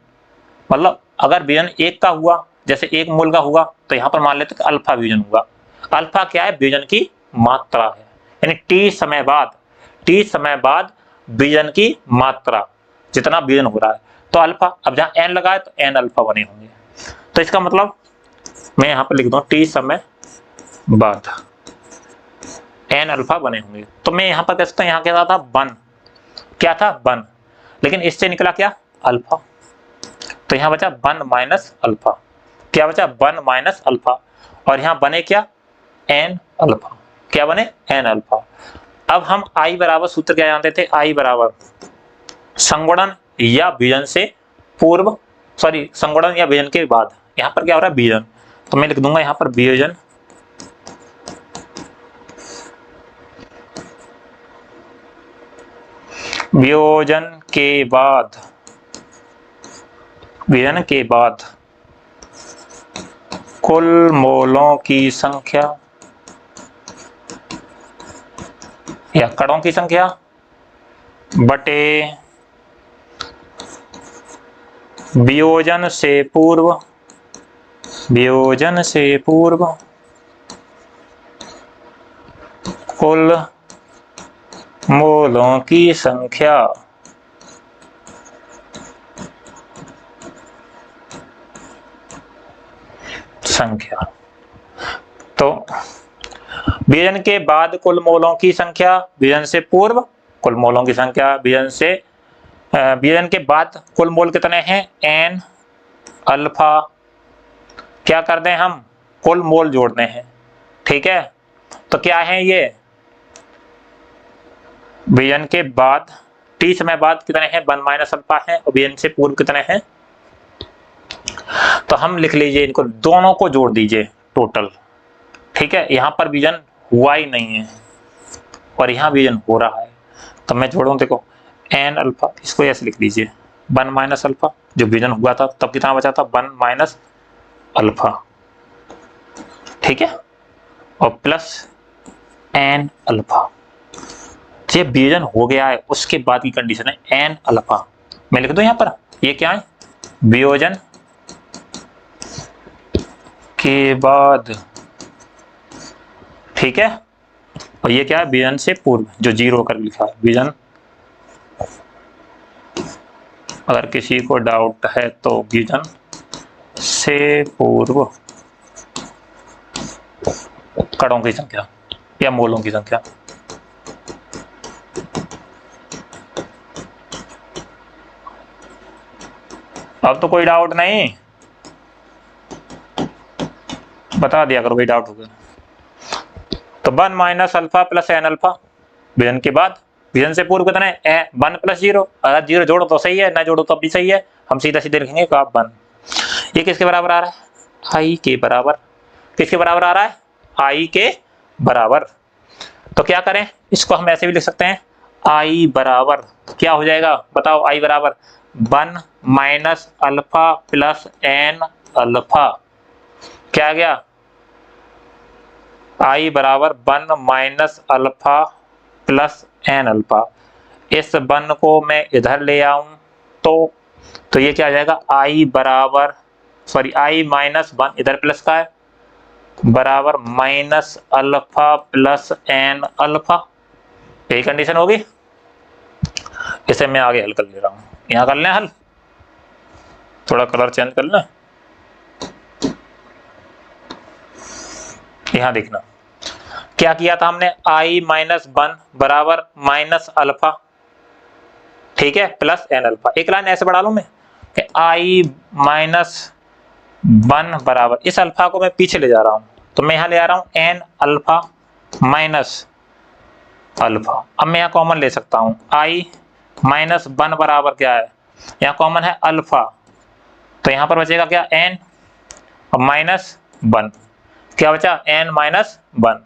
मतलब अगर वियोजन 1 का हुआ, जैसे 1 मोल का हुआ, तो यहाँ पर मान लेते हैं अल्फा वियोजन हुआ। अल्फा क्या है, वियोजन की मात्रा है, यानी t समय बाद वियोजन की मात्रा, जितना वियोजन हो रहा है, तो अल्फा। अब जहाँ n लगाए तो n अल्फा बने होंगे। तो इसका मतलब मैं यहाँ पर लिख दूं t समय बाद n अल्फा बने होंगे। तो मैं यहाँ पर कह सकता हूँ, यहाँ क्या था 1, क्या था 1, लेकिन इससे निकला क्या, अल्फा, तो यहाँ बचा 1 माइनस अल्फा। क्या बचा, 1 माइनस अल्फा, और यहाँ बने क्या, n अल्फा। क्या बने, n अल्फा। अब हम I बराबर सूत्र क्या जानते थे, I बराबर संगुणन या वियोजन से पूर्व, सॉरी संगुणन या वियोजन के बाद। यहाँ पर क्या हो रहा है, वियोजन, तो मैं लिख दूंगा यहाँ पर वियोजन के बाद कुल मोलों की संख्या या कणों की संख्या बटे वियोजन से पूर्व कुल मोलों की संख्या। तो वियोजन के बाद कुल मोलों की संख्या, वियोजन से पूर्व कुल मोलों की संख्या, वियोजन के बाद कुल मोल कितने हैं, n अल्फा। क्या कर दें हम, कुल मोल जोड़ने हैं। ठीक है, तो क्या है ये, वियोजन के बाद t समय बाद कितने हैं, 1 माइनस अल्फा है, और वियोजन से पूर्व कितने हैं, तो हम लिख लीजिए इनको, दोनों को जोड़ दीजिए टोटल। ठीक है, यहाँ पर वियोजन हुआ ही नहीं है और यहाँ वियोजन हो रहा है, तो मैं जोड़ूं, देखो n अल्फा, इसको ऐसे लिख लीजिए 1 माइनस अल्फा, जो वियोजन हुआ था तब कितना बचा था, 1 माइनस अल्फा। ठीक है, और प्लस n अल्फा। ये वियोजन हो गया है, उसके बाद की कंडीशन है n अल्फा। मैं लिख दूं यहाँ पर, ये क्या है, वियोजन के बाद, ठीक है। और ये क्या है, विजन से पूर्व, जो 0 कर लिखा है विजन। अगर किसी को डाउट है तो विजन से पूर्व कणों की संख्या या मोलों की संख्या। अब तो कोई डाउट नहीं, बता दिया करो कोई डाउट होगा तो। 1 minus alpha plus N alpha विजन के बाद, विजन से पूर्व कितने 1 प्लस 0, अगर 0 जोड़ो तो सही है, ना जोड़ो तो भी सही है, हम सीधा सीधे लिखेंगे का 1। ये किसके बराबर आ रहा है, आई के बराबर। किसके बराबर आ रहा है, आई के बराबर। तो क्या करें, इसको हम ऐसे भी लिख सकते हैं, आई बराबर क्या हो जाएगा बताओ, आई बराबर 1 minus alpha plus N alpha. क्या आ गया, आई बराबर 1 minus alpha plus N alpha. इस 1 को मैं इधर ले आऊं तो ये क्या आ जाएगा, आई बराबर सॉरी आई माइनस 1 इधर प्लस का है बराबर minus alpha plus N alpha. यही कंडीशन होगी। इसे मैं आगे हल कर ले रहा हूं, यहां कर लें हल, थोड़ा कलर चेंज कर लें। यहां देखना क्या किया था हमने, आई माइनस 1 बराबर माइनस अल्फा, ठीक है, प्लस एन अल्फा। एक लाइन ऐसे बढ़ा लूं मैं कि आई माइनस 1 बराबर, इस अल्फा को मैं पीछे ले जा रहा हूं तो मैं यहां ले आ रहा हूं एन अल्फा माइनस अल्फा। अब मैं यहां कॉमन ले सकता हूं, आई माइनस 1 बराबर क्या है, यहां कॉमन है अल्फा, तो यहां पर बचेगा क्या एन और माइनस 1, क्या बचा एन माइनस 1।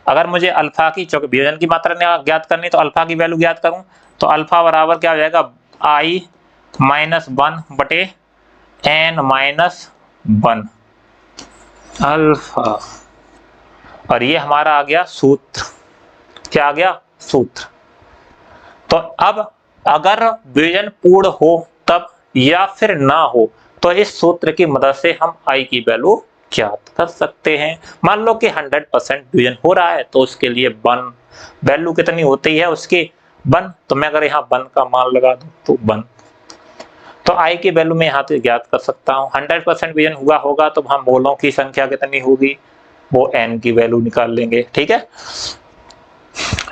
अगर मुझे अल्फा की विभाजन की मात्रा ज्ञात करनी तो अल्फा की वैल्यू ज्ञात करूं तो अल्फा बराबर क्या हो जाएगा, आई माइनस 1 बटे एन माइनस 1 अल्फा। और ये हमारा आ गया सूत्र। क्या आ गया, सूत्र। तो अब अगर विभाजन पूर्ण हो तब या फिर ना हो तो इस सूत्र की मदद से हम आई की वैल्यू ज्ञात कर सकते हैं। मान लो कि 100% डिवीजन हो रहा है तो उसके लिए 1 वैल्यू कितनी होती है उसकी 1, तो मैं अगर यहाँ 1 का मान लगा दूं तो 1, तो आई की वैल्यू मैं यहाँ से ज्ञात कर सकता हूँ। 100% डिवीजन हुआ होगा तो हम मोलों की संख्या कितनी होगी, वो n की वैल्यू निकाल लेंगे, ठीक है।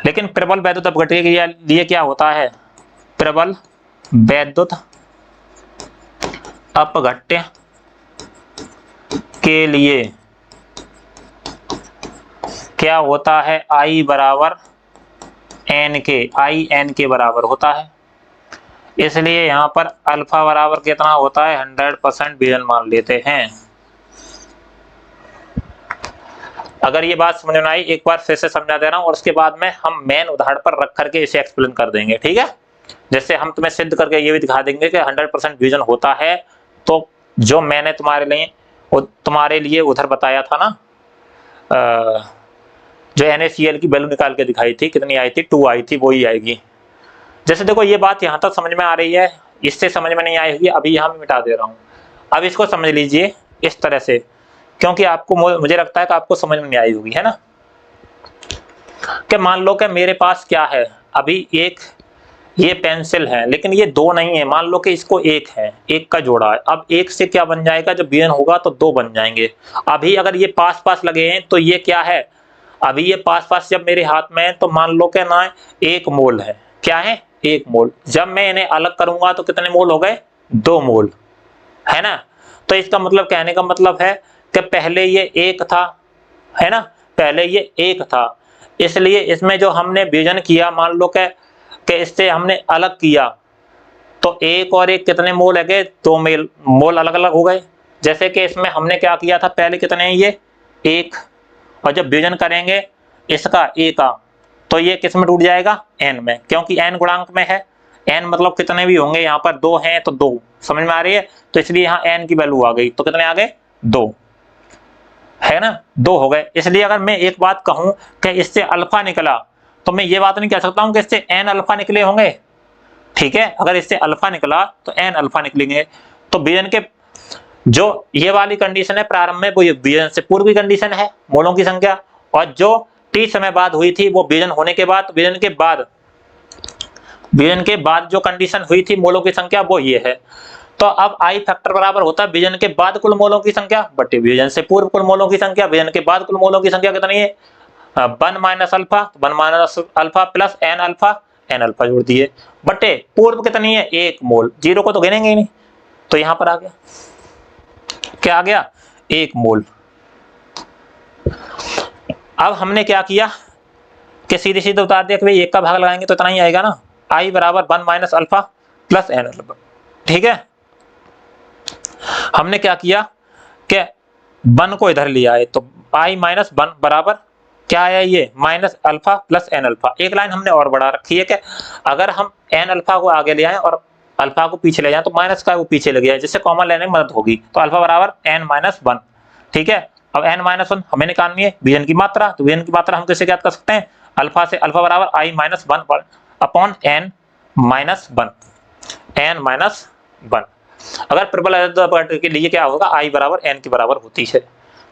लेकिन प्रबल वैद्युत अपघट्य के लिए क्या होता है, प्रबल वैद्युत अपघट्य के लिए क्या होता है, आई बराबर एन के, आई एन के बराबर होता है। इसलिए यहां पर अल्फा बराबर कितना होता है, 100% विजन मान लेते हैं। अगर ये बात समझ में आई, एक बार फिर से समझा दे रहा हूं और उसके बाद में हम मेन उदाहरण पर रख करके इसे एक्सप्लेन कर देंगे, ठीक है। जैसे हम तुम्हें सिद्ध करके ये भी दिखा देंगे कि 100% विजन होता है, तो जो मैंने तुम्हारे लिए उधर बताया था ना, जो NaCl की वैल्यू निकाल के दिखाई थी, कितनी आई थी, 2 आई थी, वही आएगी। जैसे देखो ये बात यहाँ तक समझ में आ रही है, इससे समझ में नहीं आई होगी, अभी यहाँ मैं मिटा दे रहा हूँ। अब इसको समझ लीजिए इस तरह से, क्योंकि आपको मुझे लगता है कि आपको समझ में नहीं आई होगी, है ना। कि मान लो कि मेरे पास क्या है, अभी एक ये पेंसिल है लेकिन ये 2 नहीं है, मान लो कि इसको 1 है, 1 का जोड़ा है। अब 1 से क्या बन जाएगा, जब विजन होगा तो 2 बन जाएंगे। अभी अगर ये पास पास लगे हैं तो ये क्या है, अभी ये पास पास जब मेरे हाथ में है तो मान लो कि ना 1 मोल है, क्या है 1 मोल। जब मैं इन्हें अलग करूंगा तो कितने मोल हो गए, 2 मोल, है ना। तो इसका मतलब, कहने का मतलब है कि पहले ये 1 था, है ना, पहले ये 1 था, इसलिए इसमें जो हमने विजन किया, मान लो कि इससे हमने अलग किया तो 1 और 1 कितने मोल है गए, 2 मोल अलग अलग हो गए। जैसे कि इसमें हमने क्या किया था, पहले कितने हैं ये 1, और जब विजन करेंगे इसका A का तो ये किस में टूट जाएगा, n में, क्योंकि n गुणांक में है। n मतलब कितने भी होंगे, यहाँ पर 2 हैं तो 2, समझ में आ रही है, तो इसलिए यहाँ n की वैल्यू आ गई, तो कितने आ गए 2, है ना, 2 हो गए। इसलिए अगर मैं एक बात कहूं कि इससे अल्फा निकला तो मैं ये बात नहीं कह सकता हूं कि इससे n अल्फा निकले होंगे, ठीक है। अगर इससे अल्फा निकला तो n अल्फा निकलेंगे। तो विजन के जो ये वाली कंडीशन है प्रारंभ में, वो ये विभाजन से पूर्व की कंडीशन है मोलों की संख्या, और जो टी समय बाद हुई थी वो विभाजन होने के बाद, विभाजन के बाद जो कंडीशन हुई थी मोलों की संख्या वो ये है। तो अब आई फैक्टर बराबर होता है विभाजन के बाद कुल मोलों की संख्या बटे विभाजन से पूर्व कुल मोलों की संख्या। विभाजन के बाद कुल मोलों की संख्या कितनी है? 1 minus alpha, 1 minus alpha plus N alpha जोड़ दिए, बटे पूर्व कितनी है? 1 मोल। जीरो को तो गिनेंगे ही नहीं, तो यहां पर आ गया, क्या आ गया? 1 मोल। अब हमने क्या किया कि सीधे सीधे उतार दिया कि भाई 1 का भाग लगाएंगे तो इतना ही आएगा ना, आई बराबर 1 minus alpha plus N alpha. ठीक है, हमने क्या किया कि 1 को इधर लिया है, तो आई माइनस 1 बराबर क्या आया? ये minus alpha plus N alpha. एक लाइन हमने और बढ़ा रखी है कि अगर हम एन अल्फा को आगे ले आए और अल्फा को पीछे ले जाए तो माइनस का वो पीछे लग गया है, जिससे कॉमन लेने में मदद होगी। तो अल्फा बराबर एन माइनस 1। ठीक है, अब एन माइनस 1 हमें निकालनी है विभाजन की मात्रा, तो विभाजन की मात्रा हम कैसे ज्ञात कर सकते हैं? अल्फा से, अल्फा बराबर I minus 1 upon n minus 1, n minus 1। अगर ट्रिपल के लिए क्या होगा? आई बराबर एन के बराबर होती है,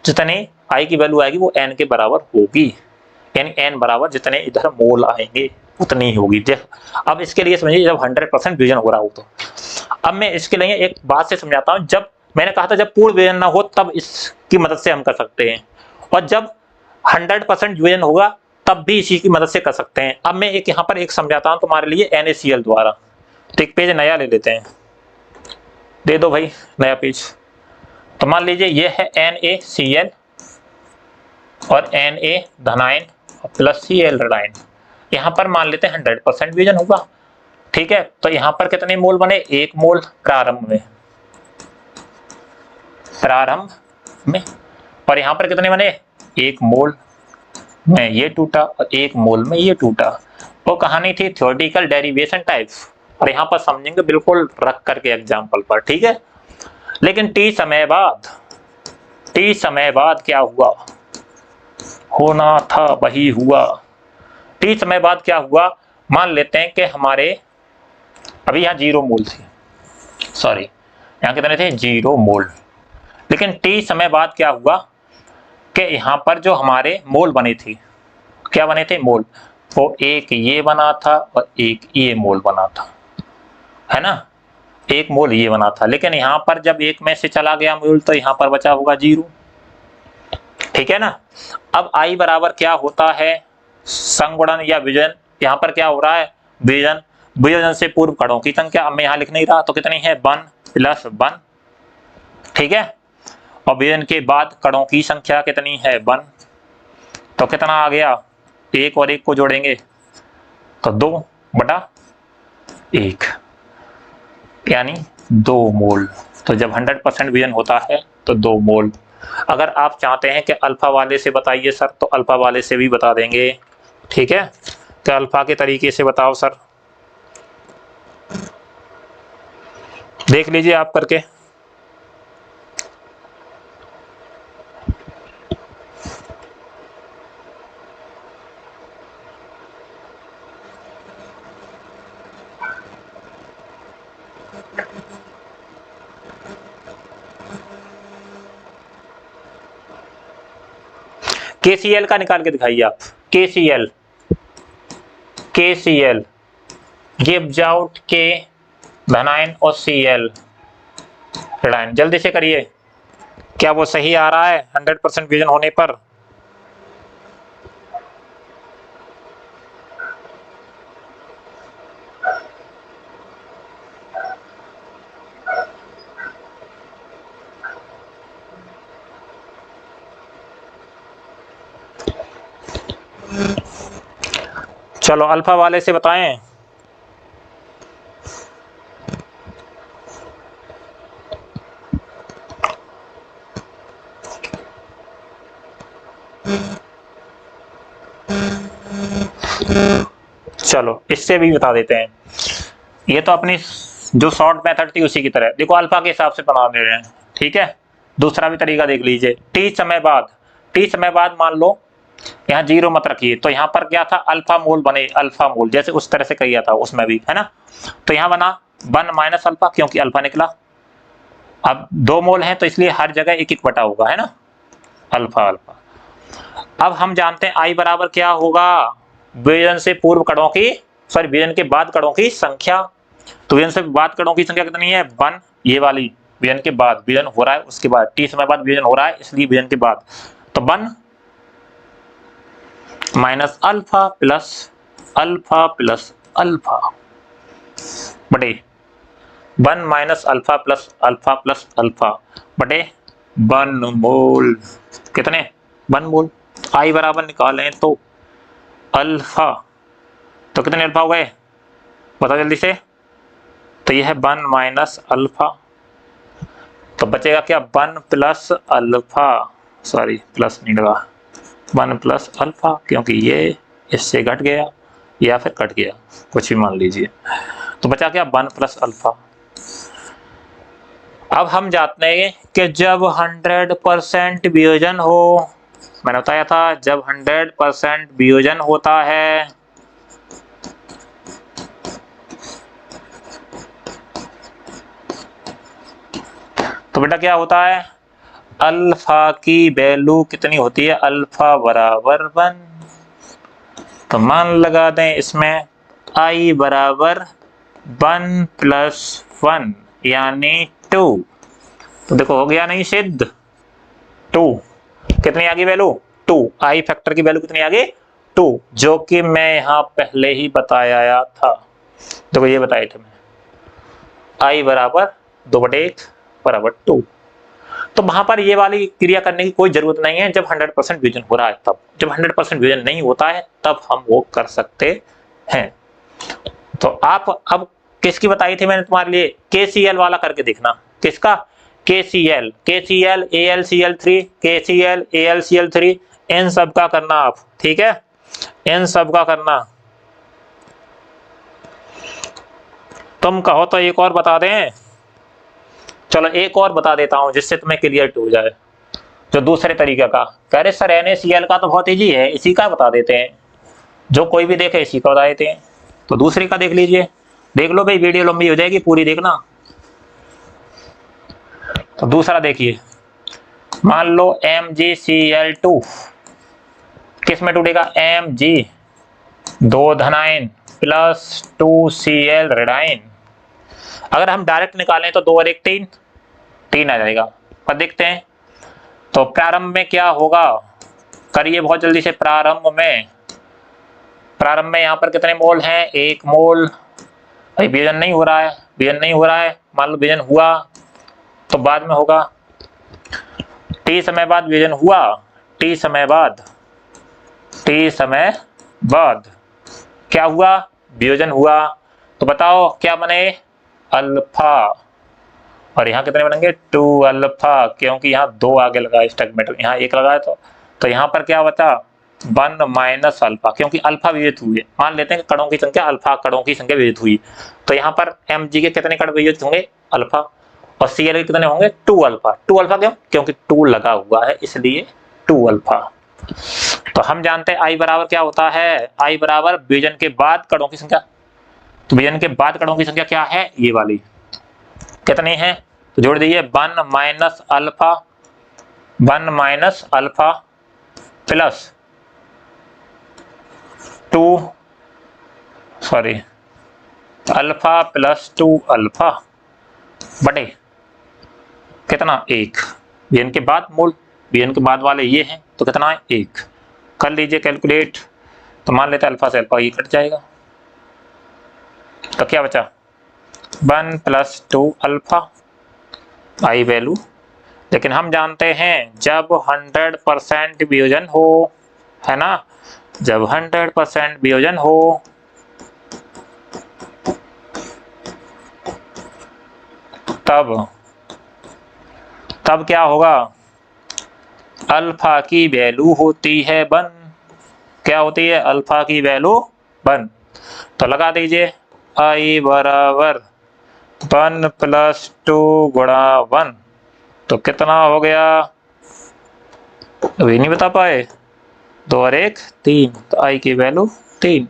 जितने आई की वैल्यू आएगी वो एन के बराबर होगी, यानी एन बराबर जितने इधर मोल आएंगे उतनी ही होगी। अब इसके लिए समझिए जब 100% विभाजन हो रहा हो तो, अब मैं इसके लिए एक बात से समझाता हूं। जब मैंने कहा था जब पूर्ण विभाजन ना हो तब इसकी मदद से हम कर सकते हैं, और जब 100% विभाजन होगा तब भी इसी की मदद से कर सकते हैं। अब मैं एक यहाँ पर एक समझाता हूं तुम्हारे लिए NaCl द्वारा। तो एक पेज नया ले लेते हैं, दे दो भाई नया पेज। तो मान लीजिए ये है NaCl और Na धनायन प्लस Cl ऋणायन। यहाँ पर मान लेते हैं 100% विभाजन होगा। ठीक है, तो यहाँ पर कितने मोल बने? 1 मोल प्रारंभ में, और यहाँ पर कितने बने? 1 मोल में ये टूटा और 1 मोल में ये टूटा। वो कहानी थी थ्योरेटिकल डेरिवेशन टाइप, और यहाँ पर समझेंगे बिल्कुल रख करके एग्जाम्पल पर। ठीक है, लेकिन टी समय बाद क्या हुआ? होना था वही हुआ। टी समय बाद क्या हुआ? मान लेते हैं कि हमारे अभी यहाँ 0 मोल थे, सॉरी यहाँ कितने थे? 0 मोल। लेकिन टी समय बाद क्या हुआ कि यहाँ पर जो हमारे मोल बने थे, क्या बने थे? मोल। वो एक ये बना था और एक ये मोल बना था, है ना? एक मोल ये बना था, लेकिन यहाँ पर जब एक में से चला गया मोल तो यहाँ पर बचा होगा 0। ठीक है ना? अब आई बराबर क्या होता है? संगुणन या विभाजन। यहाँ पर क्या हो रहा है? विभाजन से पूर्व कणों की संख्या। अब मैं यहाँ लिख नहीं रहा, तो कितनी है? 1 प्लस 1। ठीक है, और विभाजन के बाद कणों की संख्या कितनी है? 1। तो कितना आ गया? 1 और 1 को जोड़ेंगे तो 2/1, यानी 2 मोल। तो जब 100% विभाजन होता है तो 2 मोल। अगर आप चाहते हैं कि अल्फा वाले से बताइए सर, तो अल्फा वाले से भी बता देंगे। ठीक है, तो अल्फा के तरीके से बताओ सर, देख लीजिए आप करके। KCl का निकाल के दिखाइए आप। KCl गिव्स आउट K धनायन और Cl ऋणायन। जल्दी से करिए, क्या वो सही आ रहा है 100% विभाजन होने पर? चलो अल्फा वाले से बताएं। चलो इससे भी बता देते हैं। ये तो अपनी जो शॉर्ट मेथड थी उसी की तरह, देखो अल्फा के हिसाब से बना दे रहे हैं। ठीक है, दूसरा भी तरीका देख लीजिए। टी समय बाद मान लो यहाँ 0 मत रखिए, तो यहाँ पर क्या था? अल्फा मोल बने, अल्फा मोल जैसे उस तरह से किया था उसमें भी, है ना? तो यहाँ बना 1 माइनस अल्फा, क्योंकि अल्फा निकला। अब 2 मोल हैं तो इसलिए हर जगह 1-1 बटा होगा, है ना, अल्फा अल्फा। अब हम जानते हैं आई बराबर क्या होगा, विभाजन से पूर्व कणों की, सॉरी विभाजन के बाद कणों की संख्या। तो विभाजन से बाद कणों की संख्या कितनी है, 1, ये वाली विभाजन के बाद, विभाजन हो रहा है उसके बाद, t समय बाद विभाजन हो रहा है इसलिए विभाजन के बाद, तो 1 minus alpha plus alpha plus alpha बटे 1 माइनस अल्फा प्लस अल्फा बटे 1 मोल, कितने 1 मोल। आई बराबर निकालें तो अल्फा, तो कितने अल्फा हो गए बताओ जल्दी से, तो यह है 1 माइनस अल्फा, तो बचेगा क्या 1 प्लस अल्फा, सॉरी प्लस नहीं लगा, 1 प्लस अल्फा, क्योंकि ये इससे घट गया या फिर कट गया, कुछ भी मान लीजिए, तो बचा क्या 1 प्लस अल्फा। अब हम जानते हैं कि जब 100% वियोजन हो, मैंने बताया था जब 100% वियोजन होता है तो बेटा क्या होता है, अल्फा की वैल्यू कितनी होती है, अल्फा बराबर 1। तो मान लगा दें इसमें आई बराबर 1 प्लस 1 यानी 2, तो देखो हो गया नहीं सिद्ध, 2 कितनी आ गई वैल्यू, 2, आई फैक्टर की वैल्यू कितनी आ गई 2, जो कि मैं यहां पहले ही बताया था, देखो ये बताए थे मैं, आई बराबर 2/1 बराबर 2। तो वहां पर ये वाली क्रिया करने की कोई जरूरत नहीं है जब 100% वियोजन हो रहा है, तब जब 100% वियोजन नहीं होता है तब हम वो कर सकते हैं। तो आप अब किसकी बताई थी मैंने तुम्हारे लिए, KCL वाला करके देखना, किसका, KCL AlCl3 KCL AlCl3, इन सब का करना आप, ठीक है, इन सब का करना। तुम कहो तो एक और बता दें, चलो एक और बता देता हूं जिससे तुम्हें क्लियर हो जाए, जो दूसरे तरीके का, कह रहे सर NaCl का तो बहुत इजी है, इसी का बता देते हैं, जो कोई भी देखे इसी का बता देते हैं, तो दूसरे का देख लीजिए, देख लो भाई वीडियो लंबी हो जाएगी पूरी देखना। तो दूसरा देखिए, मान लो MgCl2 किस में टूटेगा, Mg 2 धनायन प्लस 2Cl ऋणायन, अगर हम डायरेक्ट निकालें तो 2 और 1 3 आ जाएगा, पर देखते हैं। तो प्रारंभ में क्या होगा, करिए बहुत जल्दी से, प्रारंभ में यहाँ पर कितने मोल हैं, 1 मोल, भाई वियोजन नहीं हो रहा है, वियोजन नहीं हो रहा है, मान लो वियोजन हुआ तो बाद में होगा, t समय बाद वियोजन हुआ, t समय बाद क्या हुआ, वियोजन हुआ, तो बताओ क्या बने, अल्फा, और यहाँ कितने बनेंगे 2 अल्फा, क्योंकि यहाँ 2 आगे लगा स्टैगमेट, यहाँ 1 लगा है, तो यहाँ पर क्या बचा 1 माइनस अल्फा, क्योंकि अल्फा वियोजित हुए, मान लेते हैं कि कणों की संख्या अल्फा कणों की संख्या वियोजित हुई, तो यहाँ पर Mg के कितने कण वियोजित होंगे, अल्फा, और Cl के कितने होंगे 2 अल्फा, क्यों, क्योंकि 2 लगा हुआ है इसलिए 2 अल्फा। तो हम जानते हैं आई बराबर क्या होता है, आई बराबर वियोजन के बाद कणों की संख्या, तो वियोजन के बाद कणों की संख्या क्या है, ये वाली कितनी है, तो जोड़ दीजिए 1 minus alpha plus 2 alpha plus 2 alpha बटे कितना 1, वियोजन के बाद मूल, वियोजन के बाद वाले ये हैं तो कितना है 1, कर लीजिए कैलकुलेट, तो मान लेते हैं अल्फा से अल्फा ये कट जाएगा, तो क्या बचा 1 प्लस 2 अल्फा आई वैल्यू, लेकिन हम जानते हैं जब 100% वियोजन हो, है ना, जब 100% वियोजन हो तब क्या होगा, अल्फा की वैल्यू होती है 1, क्या होती है, अल्फा की वैल्यू 1, तो लगा दीजिए आई बराबर 1 प्लस 2 गुणा 1, तो कितना हो गया, अभी नहीं बता पाए, 2 और 1 3, तो आई की वैल्यू 3,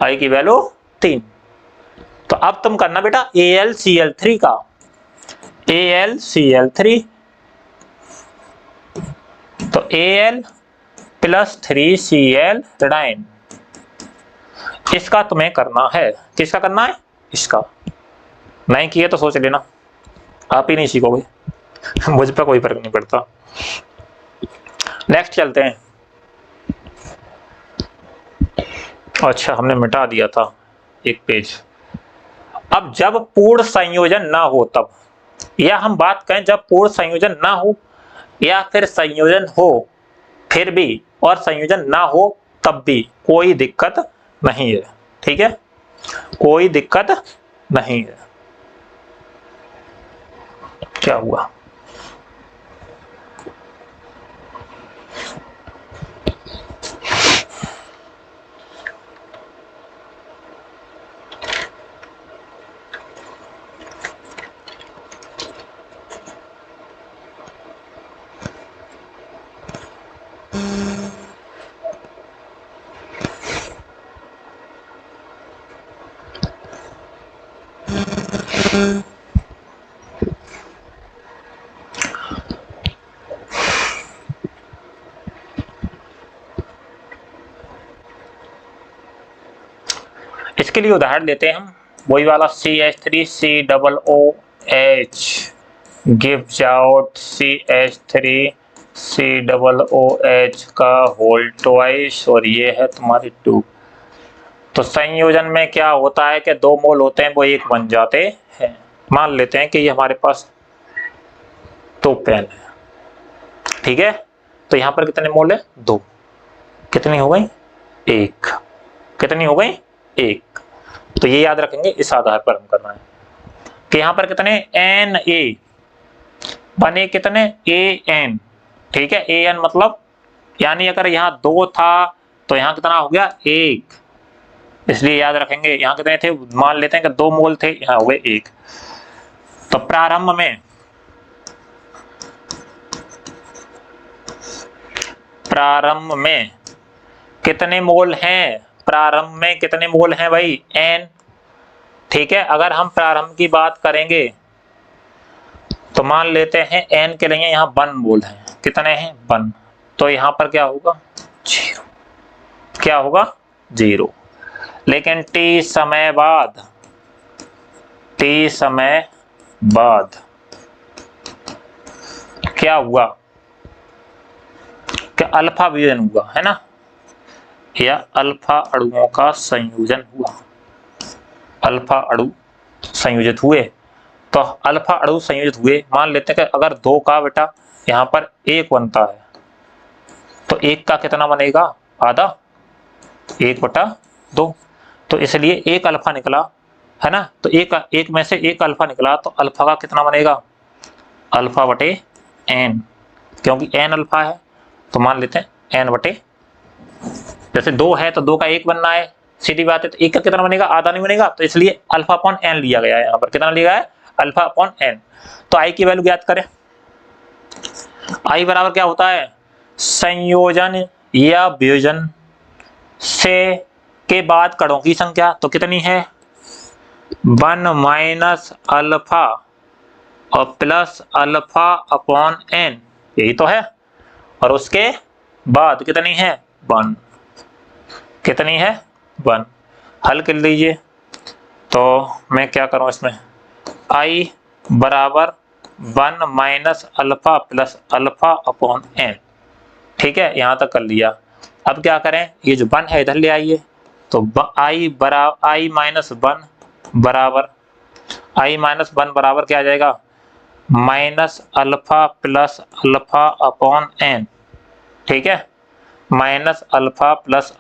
आई की वैल्यू 3। तो अब तुम करना बेटा AlCl3 का, AlCl3, तो Al प्लस 3Cl रेडाइन, इसका तुम्हें करना है। किसका करना है? इसका। नहीं किए तो सोच लेना, आप ही नहीं सीखोगे मुझ पर कोई फर्क नहीं पड़ता। नेक्स्ट चलते हैं। अच्छा, हमने मिटा दिया था एक पेज। अब जब पूर्ण संयोजन ना हो तब, या हम बात करें जब पूर्ण संयोजन ना हो या फिर संयोजन हो फिर भी और संयोजन ना हो तब भी कोई दिक्कत नहीं है। ठीक है, कोई दिक्कत नहीं है। क्या हुआ? इसके लिए उदाहरण लेते हैं हम, वही वाला CH3COOH gives out CH3COOH का होल ट्वाइस, और ये है तुम्हारी 2। तो संयोजन में क्या होता है कि 2 मोल होते हैं वो 1 बन जाते हैं। मान लेते हैं कि ये हमारे पास 2 पेन है। ठीक है, तो यहाँ पर कितने मोल है? 2। कितनी हो गई? 1। कितनी हो गई? 1। तो ये याद रखेंगे, इस आधार पर हम करना है कि यहाँ पर कितने Na बने, कितने An। ठीक है, An मतलब यानी अगर यहाँ 2 था तो यहाँ कितना हो गया? 1। इसलिए याद रखेंगे यहाँ कितने थे, मान लेते हैं कि 2 मोल थे, यहाँ हो गए 1। तो प्रारंभ में कितने मोल हैं? प्रारंभ में कितने मोल हैं भाई? N। ठीक है, अगर हम प्रारंभ की बात करेंगे तो मान लेते हैं N के लिए यहाँ 1 मोल हैं। कितने हैं? 1। तो यहाँ पर क्या होगा? 0। क्या होगा? 0। लेकिन T समय बाद क्या हुआ? क्या अल्फा वियोजन हुआ है ना, या अल्फा अणुओं का संयोजन हुआ। अल्फा अणु संयोजित हुए, तो अल्फा अणु संयोजित हुए, मान लेते हैं कि अगर 2 का बेटा यहाँ पर 1 बनता है तो 1 का कितना बनेगा? आधा, 1/2। तो इसलिए 1 अल्फा निकला है ना, तो एक में से 1 अल्फा निकला, तो अल्फा का कितना बनेगा? अल्फा/n, क्योंकि n अल्फा है तो मान लेते हैं n/, जैसे 2 है तो 2 का 1 बनना है, सीधी बात है। तो 1 का कितना बनेगा? आधा नहीं बनेगा, तो इसलिए अल्फा/n लिया गया है। यहाँ पर कितना लिया है? अल्फा/n। तो I की वैल्यू ज्ञात करें। I बराबर क्या होता है? संयोजन या वियोजन से के बाद कणों की संख्या, तो कितनी है? 1 माइनस अल्फा और प्लस अल्फा/n, यही तो है। और उसके बाद कितनी है? 1। कितनी है? 1। हल कर लीजिए। तो मैं क्या करूं इसमें, I बराबर 1 माइनस अल्फा प्लस अल्फा/n। ठीक है, यहां तक कर लिया। अब क्या करें, ये जो 1 है इधर ले आइए, तो I माइनस 1 बराबर क्या आ जाएगा? माइनस अल्फा प्लस अल्फा/n। ठीक है, माइनस अल्फा प्लस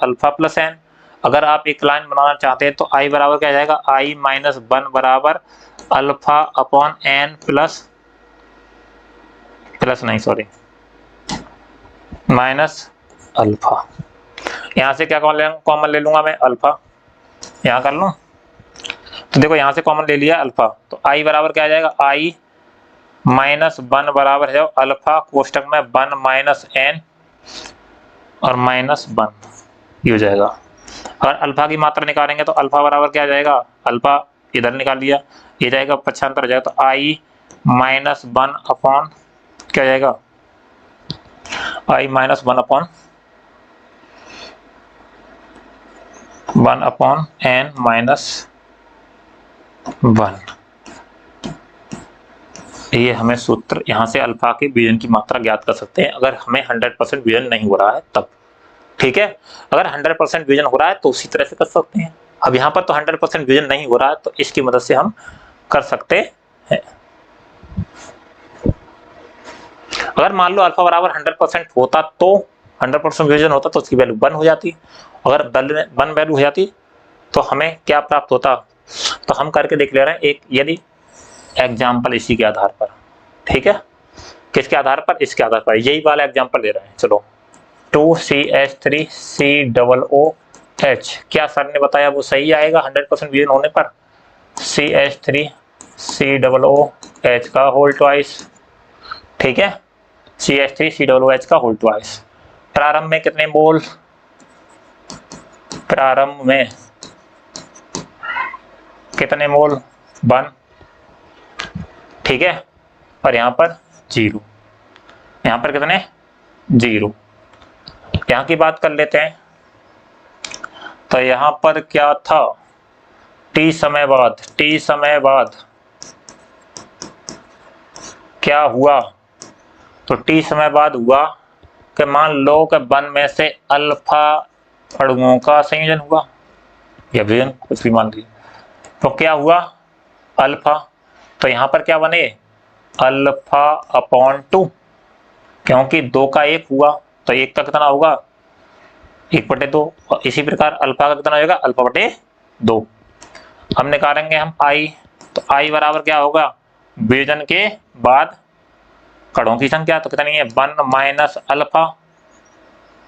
n। अगर आप एक लाइन बनाना चाहते हैं तो I बराबर क्या आ जाएगा? I माइनस 1 बराबर अल्फा/n माइनस अल्फा। यहाँ से क्या कॉमन ले लूंगा मैं? अल्फा। यहाँ कर लूँ, तो देखो यहाँ से कॉमन ले लिया अल्फा, तो I बराबर क्या आ जाएगा? I माइनस 1 बराबर है अल्फा कोष्टक में 1 माइनस n और माइनस 1, ये हो जाएगा। अगर अल्फा की मात्रा निकालेंगे तो अल्फा बराबर क्या आ जाएगा? अल्फा इधर निकाल लिया, ये जाएगा पक्षांतर हो जाएगा, तो I माइनस 1 अपॉन क्या जाएगा, आई माइनस 1 अपॉन एन माइनस 1। ये हमें सूत्र, यहाँ से अल्फा के विजन की मात्रा ज्ञात कर सकते हैं अगर हमें 100% विजन नहीं हो रहा है तब। ठीक है, अगर 100% विजन हो रहा है तो उसी तरह से कर सकते हैं। अब यहाँ पर तो 100% विजन नहीं हो रहा है तो इसकी मदद से हम कर सकते हैं। अगर मान लो अल्फा बराबर 100% होता तो 100% विजन होता तो उसकी वैल्यू 1 हो जाती। अगर 1 वैल्यू हो जाती तो हमें क्या प्राप्त होता, तो हम करके देख ले रहे हैं एक यदि एग्जाम्पल इसी के आधार पर। ठीक है, किसके आधार पर, इसके आधार पर, यही वाला एग्जाम्पल ले रहे हैं। चलो 2CH3COOH, क्या सर ने बताया वो सही आएगा 100% विजन होने पर। CH3COOH का होल ट्वाइस। ठीक है, CH3COOH का होल ट्वाइस। प्रारंभ में कितने मोल, प्रारंभ में कितने मोल, 1। ठीक है, और यहाँ पर 0, यहाँ पर कितने 0। यहाँ की बात कर लेते हैं, तो यहाँ पर क्या था, t समय बाद क्या हुआ, तो t समय बाद हुआ कि मान लो कि 1 में से अल्फा अणुओं का संयोजन हुआ या विजन, कुछ भी मान लीजिए। तो क्या हुआ अल्फा, तो यहाँ पर क्या बने अल्फा अपॉन 2, क्योंकि 2 का 1 हुआ तो 1 का कितना होगा 1/2, और इसी प्रकार अल्फा का कितना होगा अल्फा/2। हम निकालेंगे हम आई, तो आई बराबर क्या होगा, विजन के बाद कणों की संख्या, तो कितनी है 1 माइनस अल्फा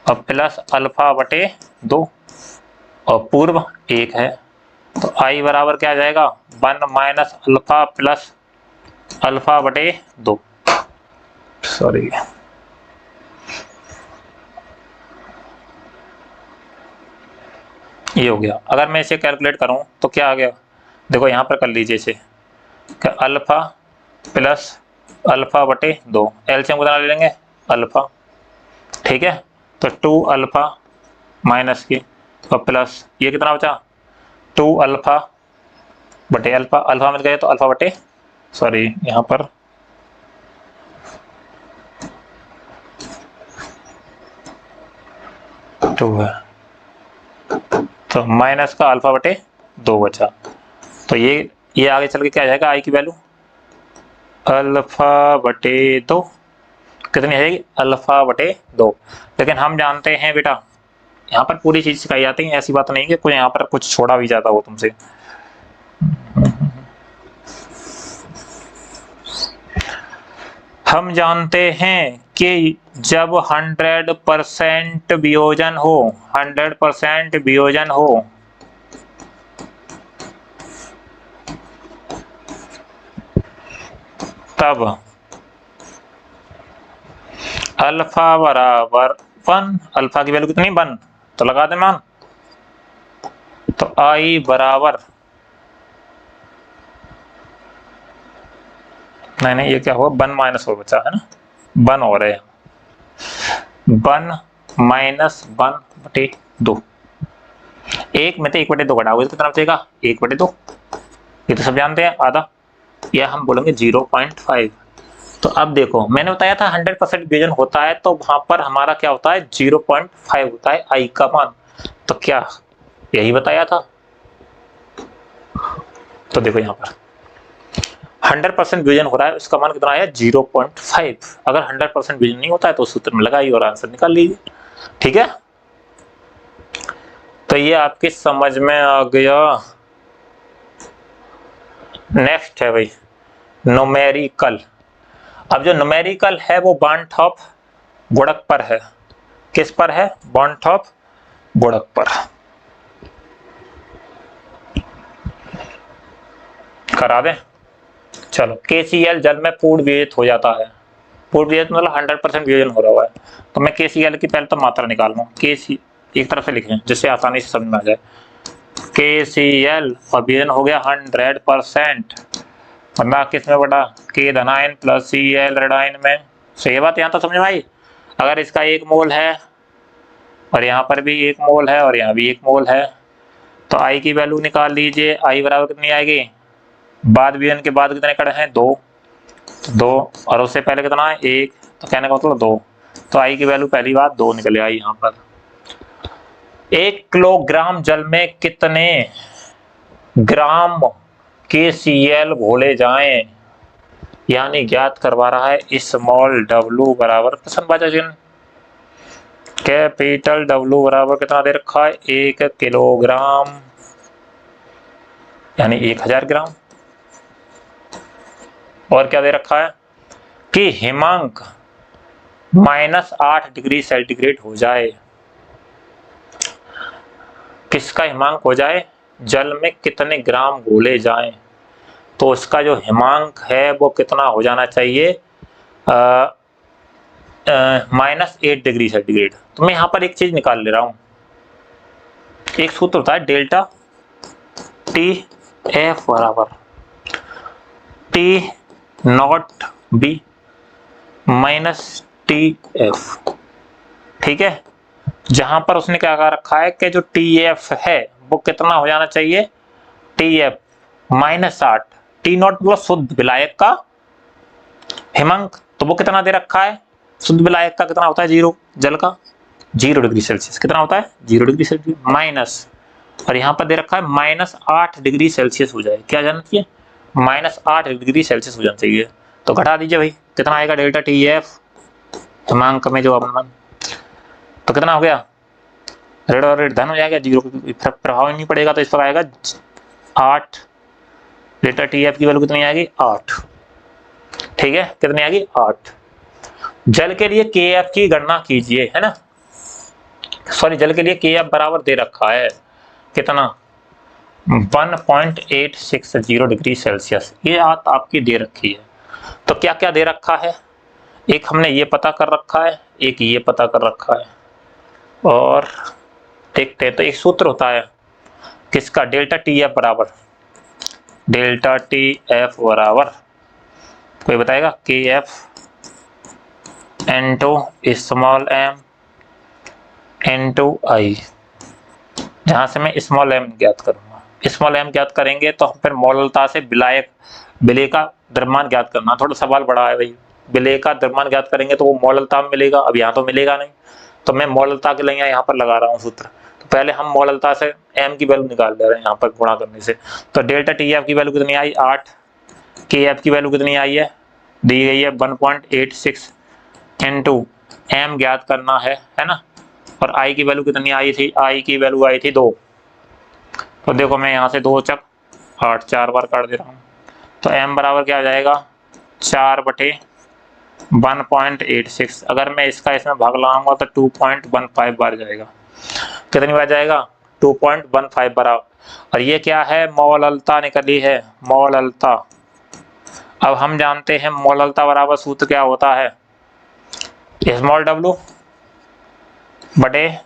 और प्लस अल्फा/2, और पूर्व 1 है, तो आई बराबर क्या आ जाएगा 1 माइनस अल्फा प्लस अल्फा/2। सॉरी, ये हो गया। अगर मैं इसे कैलकुलेट करूं तो क्या आ गया, देखो यहाँ पर कर लीजिए इसे, अल्फा प्लस अल्फा/2, एलसीएम कितना ले लेंगे अल्फा। ठीक है, तो 2 अल्फा माइनस की और प्लस ये कितना बचा 2 अल्फा/अल्फा, अल्फा मिल गया तो अल्फा/, सॉरी यहाँ पर 2 है, तो माइनस का अल्फा/2 बचा। तो ये आगे चल के क्या आ जाएगा, आई की वैल्यू अल्फा/2 कितनी आ जाएगी अल्फा/2। लेकिन हम जानते हैं बेटा, यहाँ पर पूरी चीज सिखाई जाती है, ऐसी बात नहीं कि कोई यहाँ पर कुछ छोड़ा भी जाता हो तुमसे। हम जानते हैं कि जब 100% वियोजन हो, 100% वियोजन हो, तब अल्फा बराबर 1, अल्फा की वैल्यू कितनी 1, तो लगा दे मान, तो आई बराबर, नहीं ये क्या हुआ 1 माइनस हो बचा है ना, 1 हो रहे हैं, 1 माइनस 1/2, 1 में से 1/2 घटाओगे तो कितना बचेगा 1/2, ये तो सब जानते हैं आधा, या हम बोलेंगे 0.5। तो अब देखो मैंने बताया था 100% विजन होता है तो वहां पर हमारा क्या होता है 0.5 होता है आई का मान, तो क्या यही बताया था। तो देखो यहाँ पर 100% विजन हो रहा है, उसका मान कितना आया 0.5। अगर 100% विजन नहीं होता है तो सूत्र में लगाइए और आंसर निकाल लीजिए। ठीक है, तो ये आपकी समझ में आ गया। नेक्स्ट है भाई न्यूमेरिकल। अब जो न्यूमेरिकल है वो बार्नठॉप गुणक पर है। किस पर है, बार्नठॉप गुणक पर। करा दें, चलो KCl जल में पूर्ण वियोजित हो जाता है, पूर्ण वियोजित मतलब 100% वियोजन हो रहा है, तो मैं KCl की पहले तो मात्रा निकाल लूँ, KC एक तरफ से लिखें जिससे आसानी से समझ में आ जाए। KCl और वियोजन हो गया 100%, वरना किस में बटा, के धनायन प्लस सी एल ऋणायन में। सो ये बात यहाँ तो समझ में आई। अगर इसका 1 मोल है और यहाँ पर भी 1 मोल है और यहाँ भी 1 मोल है, तो आई की वैल्यू निकाल लीजिए। आई बराबर कितनी आएगी, बाद वियन के बाद कितने कण हैं, 2, तो 2 और उससे पहले कितना है, 1, तो कहने का मतलब 2, तो आई की वैल्यू पहली बात 2 निकले आई यहाँ पर। 1 किलोग्राम जल में कितने ग्राम KCl घोले जाएं, यानी ज्ञात करवा रहा है। स्मॉल w बराबर प्रश्नवाचक चिन्ह, कैपिटल W बराबर कितना दे रखा है, 1 किलोग्राम यानी 1000 ग्राम। और क्या दे रखा है कि हिमांक -8 डिग्री सेंटीग्रेड हो जाए। किसका हिमांक हो जाए, जल में कितने ग्राम घोले जाएं, तो उसका जो हिमांक है वो कितना हो जाना चाहिए, -8 डिग्री सेंटीग्रेड। तो मैं यहाँ पर एक चीज निकाल ले रहा हूँ, एक सूत्र होता है डेल्टा टी एफ बराबर T naught B minus T F. ठीक है, जहां पर उसने क्या कहा रखा है कि जो टी एफ है वो कितना हो जाना चाहिए, टी एफ -8, टी नॉट मतलब शुद्ध विलायक का हिमांक, तो वो कितना दे रखा है, शुद्ध विलायक का कितना होता है, 0, जल का 0 डिग्री सेल्सियस कितना होता है, 0 डिग्री सेल्सियस माइनस, और यहाँ पर दे रखा है -8 डिग्री सेल्सियस हो जाए, क्या जाना चाहिए, -8 डिग्री सेल्सियस हो जाना चाहिए। तो घटा दीजिए भाई, कितना आएगा डेल्टा टी एफ हिमांक में जो अपन, तो कितना हो गया, ऋण और ऋण धन हो जाएगा, 0 प्रभाव नहीं पड़ेगा, तो इस पर आएगा 8। डेल्टा टी एफ की वैल्यू कितनी आएगी, 8। ठीक है, कितनी आएगी, 8। जल के लिए के एफ की गणना कीजिए, है ना, सॉरी जल के लिए के एफ बराबर दे रखा है कितना, 1.860 डिग्री सेल्सियस, ये बात आपकी दे रखी है। तो क्या क्या दे रखा है, एक हमने ये पता कर रखा है, एक ये पता कर रखा है, और देखते हैं। तो एक सूत्र होता है किसका, डेल्टा टी एफ बराबर, डेल्टा टी एफ बराबर कोई बताएगा, K F into small M into I, जहां से मैं स्मॉल एम ज्ञात करूंगा। स्मॉल एम ज्ञात करेंगे तो हम फिर मौलता से विलायक विलेय का द्रव्यमान ज्ञात करना, थोड़ा सवाल बड़ा है भाई, विलेय का द्रव्यमान ज्ञात करेंगे तो वो मौलता में मिलेगा, अब यहाँ तो मिलेगा नहीं, तो मैं मौलता के लिए यहाँ पर लगा रहा हूँ सूत्र। तो पहले हम मौलता से एम की वैल्यू निकाल ले रहे हैं यहाँ पर गुणा करने से। तो डेल्टा टी एफ की वैल्यू कितनी आई, 8, के एफ की वैल्यू कितनी आई है, दी गई है 1.86 इनटू एम ज्ञात करना है ना, और आई की वैल्यू कितनी आई थी, आई की वैल्यू आई थी 2। तो देखो मैं यहाँ से 2 चक 8 4 बार काट दे रहा हूँ, तो m बराबर क्या आ जाएगा, 4/1.86। अगर मैं इसका इसमें भाग लगाऊंगा तो 2.15 बार जाएगा, कितनी बार जाएगा, 2.15 बार। और ये क्या है, मौललता निकली है, मौललता। अब हम जानते हैं मौललता बराबर सूत्र क्या होता है, स्मॉल w बटे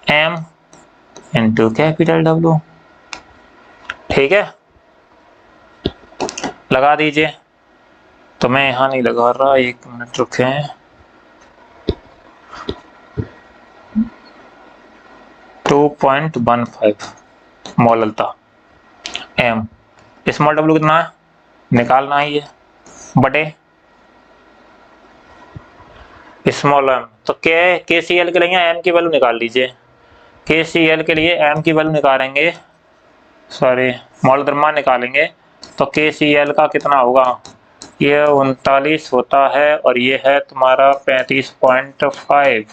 m इंटू कैपिटल W। ठीक है, लगा दीजिए। तो मैं यहां नहीं लगा रहा, 1 मिनट रुकें। 2.15 मौललता m, स्मॉल w कितना है, निकालना ही है, बटे स्मॉल m। तो KCl के लिए m की वैल्यू निकाल लीजिए, KCl के लिए m की वैल्यू निकालेंगे, सॉरी मौल द्रव्यमान निकालेंगे, तो KCl का कितना होगा, ये 39 होता है और ये है तुम्हारा 35.5,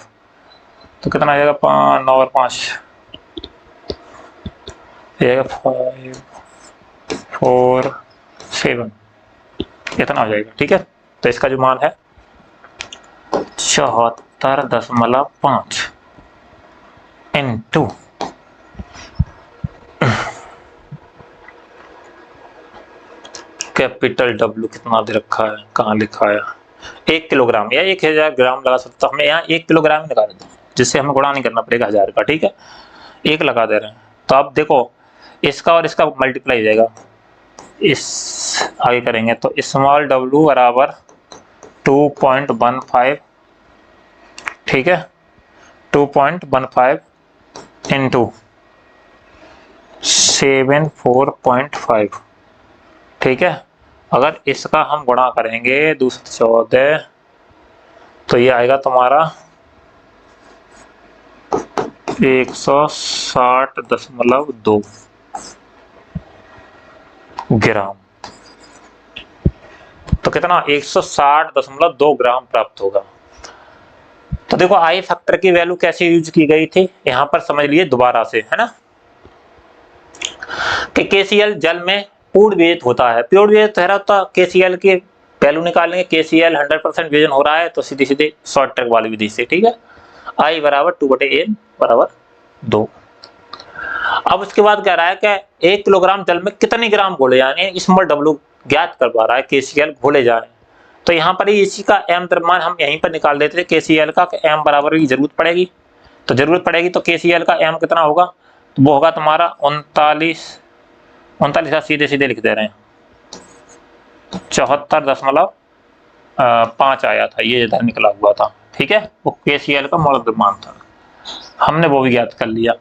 तो कितना आ जाएगा, 9 और 5 5 4 7 इतना हो जाएगा। ठीक है, तो इसका जो मान है 74.5 इंटू कैपिटल W कितना दे रखा है, कहाँ लिखा है, 1 किलोग्राम या 1000 ग्राम लगा सकता हूँ, हमने यहाँ 1 किलोग्राम निकाल दिया, जिससे हमें गुणा नहीं करना पड़ेगा 1000 का। ठीक है, 1 लगा दे रहे हैं, तो अब देखो इसका और इसका मल्टीप्लाई हो जाएगा, इस आगे करेंगे तो स्मॉल w बराबर 2.15, ठीक है, 2.15 इंटू 74.5, ठीक है। अगर इसका हम गुणा करेंगे 214 तो ये आएगा तुम्हारा 160.2 ग्राम। तो कितना 160.2 ग्राम प्राप्त होगा। तो देखो आई फैक्टर की वैल्यू कैसे यूज की गई थी यहां पर समझ लिए दोबारा से, है ना, कि KCl जल में पूर्ण विजित होता है। प्योर विजित है तो KCl की वैल्यू निकालेंगे। KCl 100% विजन हो रहा है तो सीधे सीधे शॉर्ट ट्रैक वाली विधि से, ठीक है। I बराबर 2/n बराबर 2। अब उसके बाद कह रहा है कि 1 किलोग्राम जल में कितने ग्राम घोले जाने, स्मॉल w ज्ञात करवा रहा है, KCl घोले जाए। तो यहाँ पर ही इसी का m द्रव्यमान हम यहीं पर निकाल देते थे KCl का, m बराबर की जरूरत पड़ेगी। तो जरूरत पड़ेगी तो KCl का m कितना होगा, तो वो होगा तुम्हारा 39 सीधे सीधे लिख दे रहे हैं 74.5 आया था, ये इधर निकला हुआ था, ठीक है। वो KCl का मौलिक द्रव्यमान था, हमने वो भी ज्ञात कर लिया।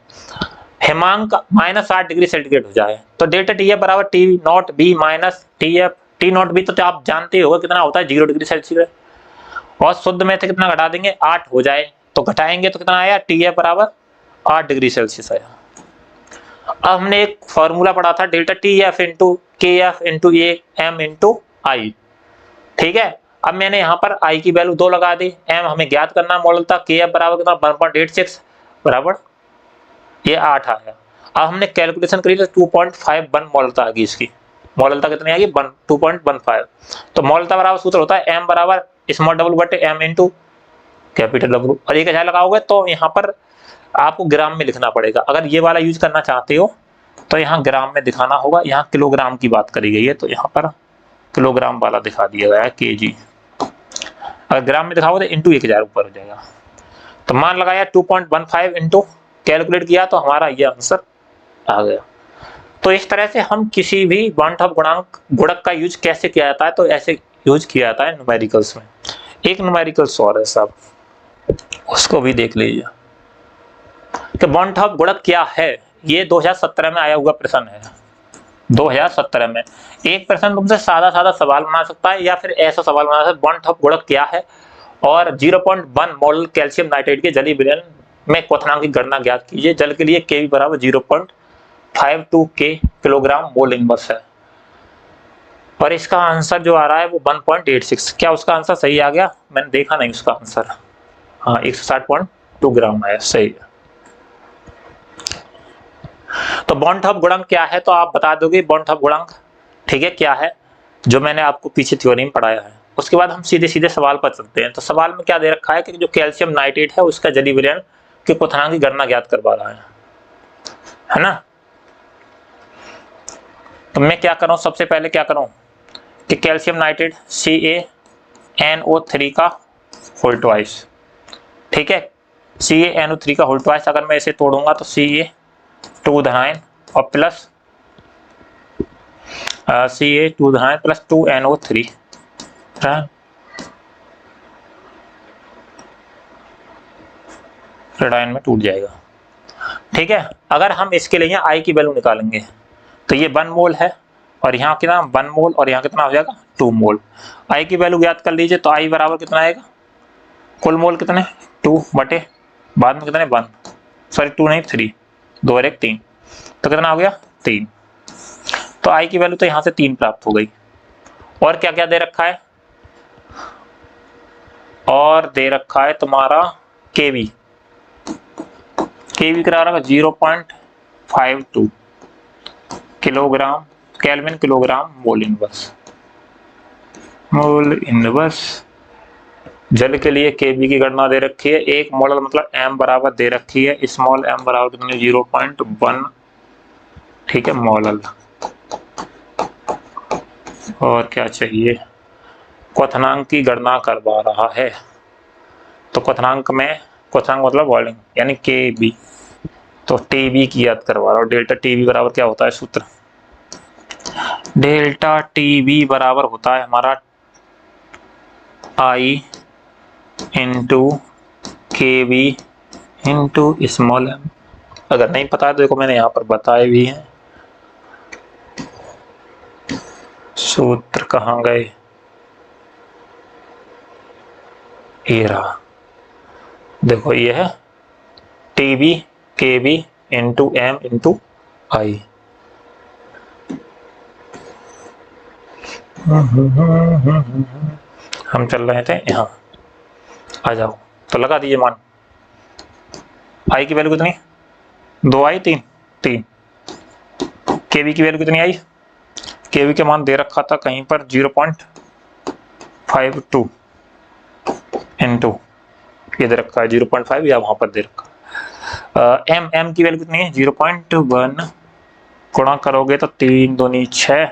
हिमांक -8 डिग्री सेंटीग्रेड हो जाए तो डेल्टा TF बराबर T not B minus TF। T not be तो आप जानते हो कितना होता है, 0 डिग्री सेल्सियस। और शुद्ध में से कितना घटा देंगे, 8 हो जाए तो घटाएंगे तो कितना आया, TF बराबर 8 डिग्री सेल्सियस आया। अब हमने एक फॉर्मूला पढ़ा था delta TF into KF into AM into I, ठीक है। अब मैंने यहाँ पर I की वैल्यू 2 लगा दी, M हमें ज्ञात करना मॉडल था, KF बराबर कितना 1.86 बराबर ये 8 आया। अब हमने कैलकुलेशन करी तो 2.51 मॉडलता आएगी, इसकी मॉडलता कितनी आएगी 2.15। तो मॉडलता बराबर सूत्र होता है m बराबर स्मॉल w बटे m इंटू कैपिटल W। और ये कैसे लगाओगे तो यहाँ पर आपको ग्राम में लिखना पड़ेगा। अगर ये वाला यूज करना चाहते हो तो यहाँ ग्राम में दिखाना होगा, यहाँ किलोग्राम की बात करी गई है तो यहाँ पर किलोग्राम वाला दिखा दिया गया है kg। अगर ग्राम में दिखाओगे तो इंटू 1000 ऊपर हो जाएगा। तो मान लगाया 2.15 इंटू कैलकुलेट किया तो हमारा ये आंसर आ गया। तो इस तरह से हम किसी भी बॉन्ड ऑफ गुणक का यूज कैसे किया जाता है, तो ऐसे यूज किया जाता है न्यूमेरिकल्स में। एक न्यूमेरिकल्स और है साहब, उसको भी देख लीजिए कि बॉन्ड ऑफ गुणक क्या है। ये 2017 में आया हुआ प्रश्न है। 2017 में एक प्रश्न तुमसे सादा सादा सवाल बना सकता है या फिर ऐसा सवाल बना सकता है, बॉन्ड ऑफ गुणक क्या है और 0.1 मोल कैल्शियम नाइट्रेट के जलीय विलयन में क्वथनांक की गणना ज्ञात कीजिए। जल के लिए Kv बराबर 0.52 K किलोग्राम मोल इनवर्स है। और इसका आंसर जो आ रहा है वो 1.86। क्या उसका आंसर सही आ गया? मैंने देखा नहीं उसका आंसर। हाँ 160.2 ग्राम आया, सही है। तो बॉन्ड ऑफ गुणक क्या है तो आप बता दोगे बॉन्ड ऑफ गुणक, ठीक है, क्या है, जो मैंने आपको पीछे थ्योरी में पढ़ाया है। उसके बाद हम सीधे सीधे सवाल पर चलते हैं। तो सवाल में क्या दे रखा है कि जो कैल्शियम नाइट्रेट है उसका जलीय विलयन के क्वथनांक की गणना ज्ञात करवा रहा है ना। तो मैं क्या करूं, सबसे पहले क्या करूं कि कैल्शियम नाइट्रेट CaNO3 का होल ट्वाइस, ठीक है, CaNO3 का होल ट्वाइस अगर मैं इसे तोड़ूंगा तो Ca2 धनायन और प्लस Ca2 धनायन प्लस 2NO3 रेडायन में टूट जाएगा, ठीक है। अगर हम इसके लिए I की वैल्यू निकालेंगे तो ये 1 मोल है और यहाँ कितना 1 मोल और यहाँ कितना हो जाएगा 2 मोल। I की वैल्यू ज्ञात कर लीजिए तो I बराबर कितना आएगा, कुल मोल कितने 2 बटे बाद में कितने 1, सॉरी 2 नहीं 3, 2 और 1 3, तो कितना हो गया 3। तो I की वैल्यू तो यहाँ से 3 प्राप्त हो गई। और क्या क्या दे रखा है, और दे रखा है तुम्हारा Kv करा रहा 0.52 kilogram kelvin kilogram mole inverse. जल के लिए Kv की गणना दे रखी है, एक मोल मतलब m बराबर दे रखी है, स्मॉल m बराबर कितने 0.1, ठीक है, मोल। और क्या चाहिए, क्वथनांक की गणना करवा रहा है। तो क्वथनांक में क्वथनांक मतलब वॉल्यूम यानी Kb, तो Tb की याद करवा रहा हूँ। डेल्टा Tb बराबर क्या होता है सूत्र, डेल्टा टी बी बराबर होता है हमारा आई इंटू के बी इंटू स्मॉल एम। अगर नहीं पता है तो देखो मैंने यहाँ पर बताए भी हैं। सूत्र कहाँ गए, ये रहा, देखो ये है टी बी के बी इंटू एम इंटू आई। हम चल रहे थे यहाँ, आ जाओ तो लगा दीजिए मान। आई की वैल्यू कितनी, 2 आई 3 3। के बी की वैल्यू कितनी आई, के बी के मान दे रखा था कहीं पर 0.52 इंटू ये दे रखा है 0.5 या वहां पर दे रखा। एम की वैल्यू कितनी है 0.1, गुणा करोगे तो 3 दूनी 6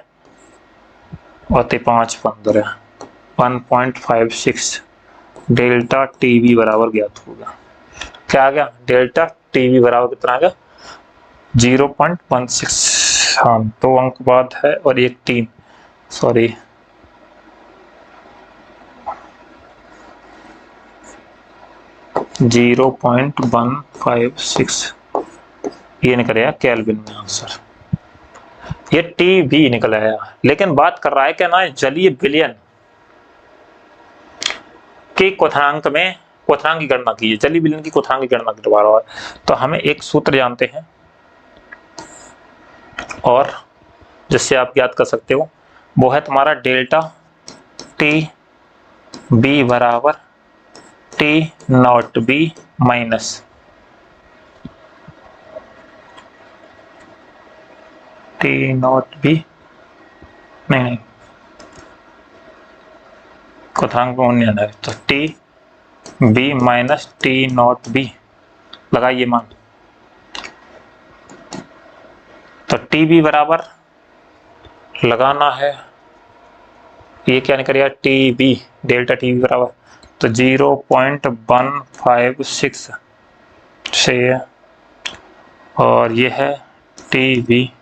और 5 15, 1.56 डेल्टा टी बी बराबर ज्ञात होगा। क्या आ गया, डेल्टा टी बी बराबर कितना आ गया 0.16। हाँ 2 अंक बाद है और एक 3, सॉरी 0.156 ये निकल आया केल्विन में आंसर। ये टी भी निकल आया, लेकिन बात कर रहा है क्या ना जलीय विलयन के क्वथनांक में क्वथनांक की गणना कीजिए, जलीय विलयन की क्वथनांक की गणना करवा रहा है। तो हमें एक सूत्र जानते हैं और जिससे आप याद कर सकते हो, वो है तुम्हारा डेल्टा टी बी बराबर T naught B minus T naught B, नहीं क्वथनांक में नहीं आना है, तो T B minus T naught B लगाइए मान। तो टी बी बराबर लगाना है, ये क्या निकलेगा T B delta T B बराबर तो 0.156 से, और ये है टी बी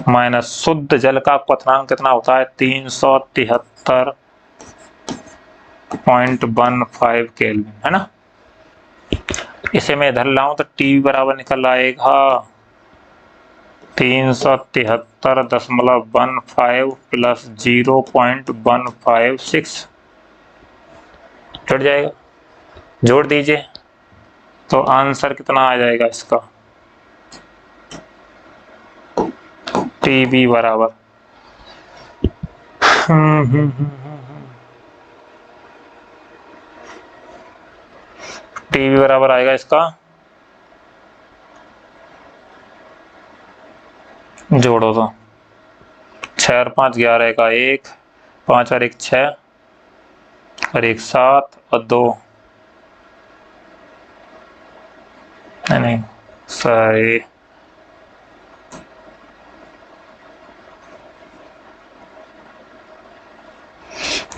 माइनस शुद्ध जल का क्वथनांक कितना होता है 373.15 केल्विन, है ना। इसे मैं इधर लाऊं तो टी बराबर निकल आएगा 373.15 प्लस 0.156 जुड़ जाएगा, जोड़ दीजिए तो आंसर कितना आ जाएगा इसका, टी बी बराबर टी बी बराबर आएगा इसका, जोड़ो तो 6 और 5 11 का 1, 5 और 1 6 और 1 7 और 2 नहीं सॉरी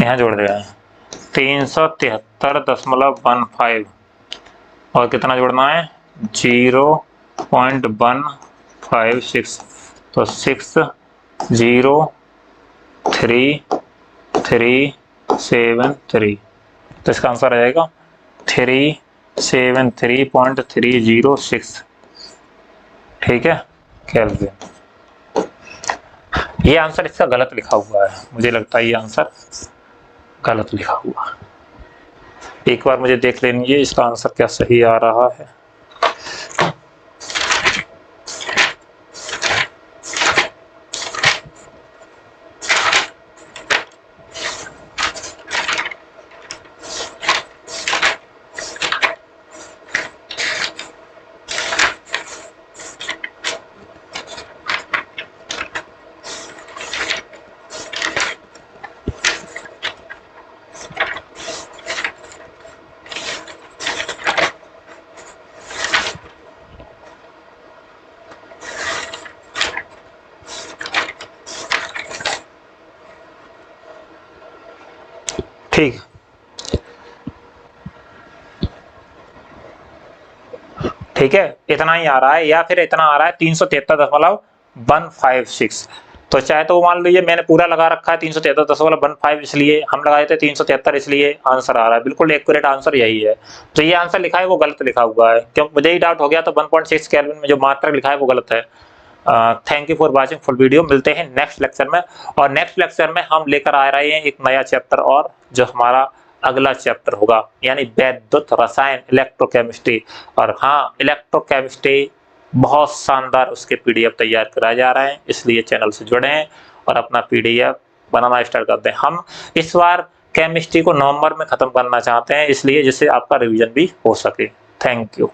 यहाँ जोड़ दिया है 373.15 और कितना जोड़ना है 0.156 तो 603.373 तो इसका आंसर आ जाएगा 373.306। ठीक है केल्विन। ये आंसर इसका गलत लिखा हुआ है, मुझे लगता है ये आंसर गलत लिखा हुआ। एक बार मुझे देख लेंगे इसका आंसर क्या सही आ रहा है। ठीक ठीक है, इतना ही आ रहा है या फिर इतना आ रहा है 373.156। तो चाहे तो मान लीजिए मैंने पूरा लगा रखा है 373.15 इसलिए हम लगाए थे 373 इसलिए आंसर आ रहा है, बिल्कुल एक्यूरेट आंसर यही है। तो ये आंसर लिखा है वो गलत लिखा हुआ है, क्यों मुझे ही डाउट हो गया, तो 1.6 केल्विन में जो मात्रक लिखा है वो गलत है। Thank you for watching full video. मिलते हैं नेक्स्ट लेक्चर में, और नेक्स्ट लेक्चर में हम लेकर आ रहे हैं एक नया चैप्टर, और जो हमारा अगला चैप्टर होगा यानी वैद्युत रसायन इलेक्ट्रोकेमिस्ट्री। और हाँ, इलेक्ट्रोकेमिस्ट्री बहुत शानदार उसके पीडीएफ तैयार कराए जा रहे हैं, इसलिए चैनल से जुड़े हैं और अपना पीडीएफ बनाना स्टार्ट करते हैं। हम इस बार केमिस्ट्री को नवंबर में खत्म करना चाहते हैं, इसलिए जिससे आपका रिवीजन भी हो सके। Thank you.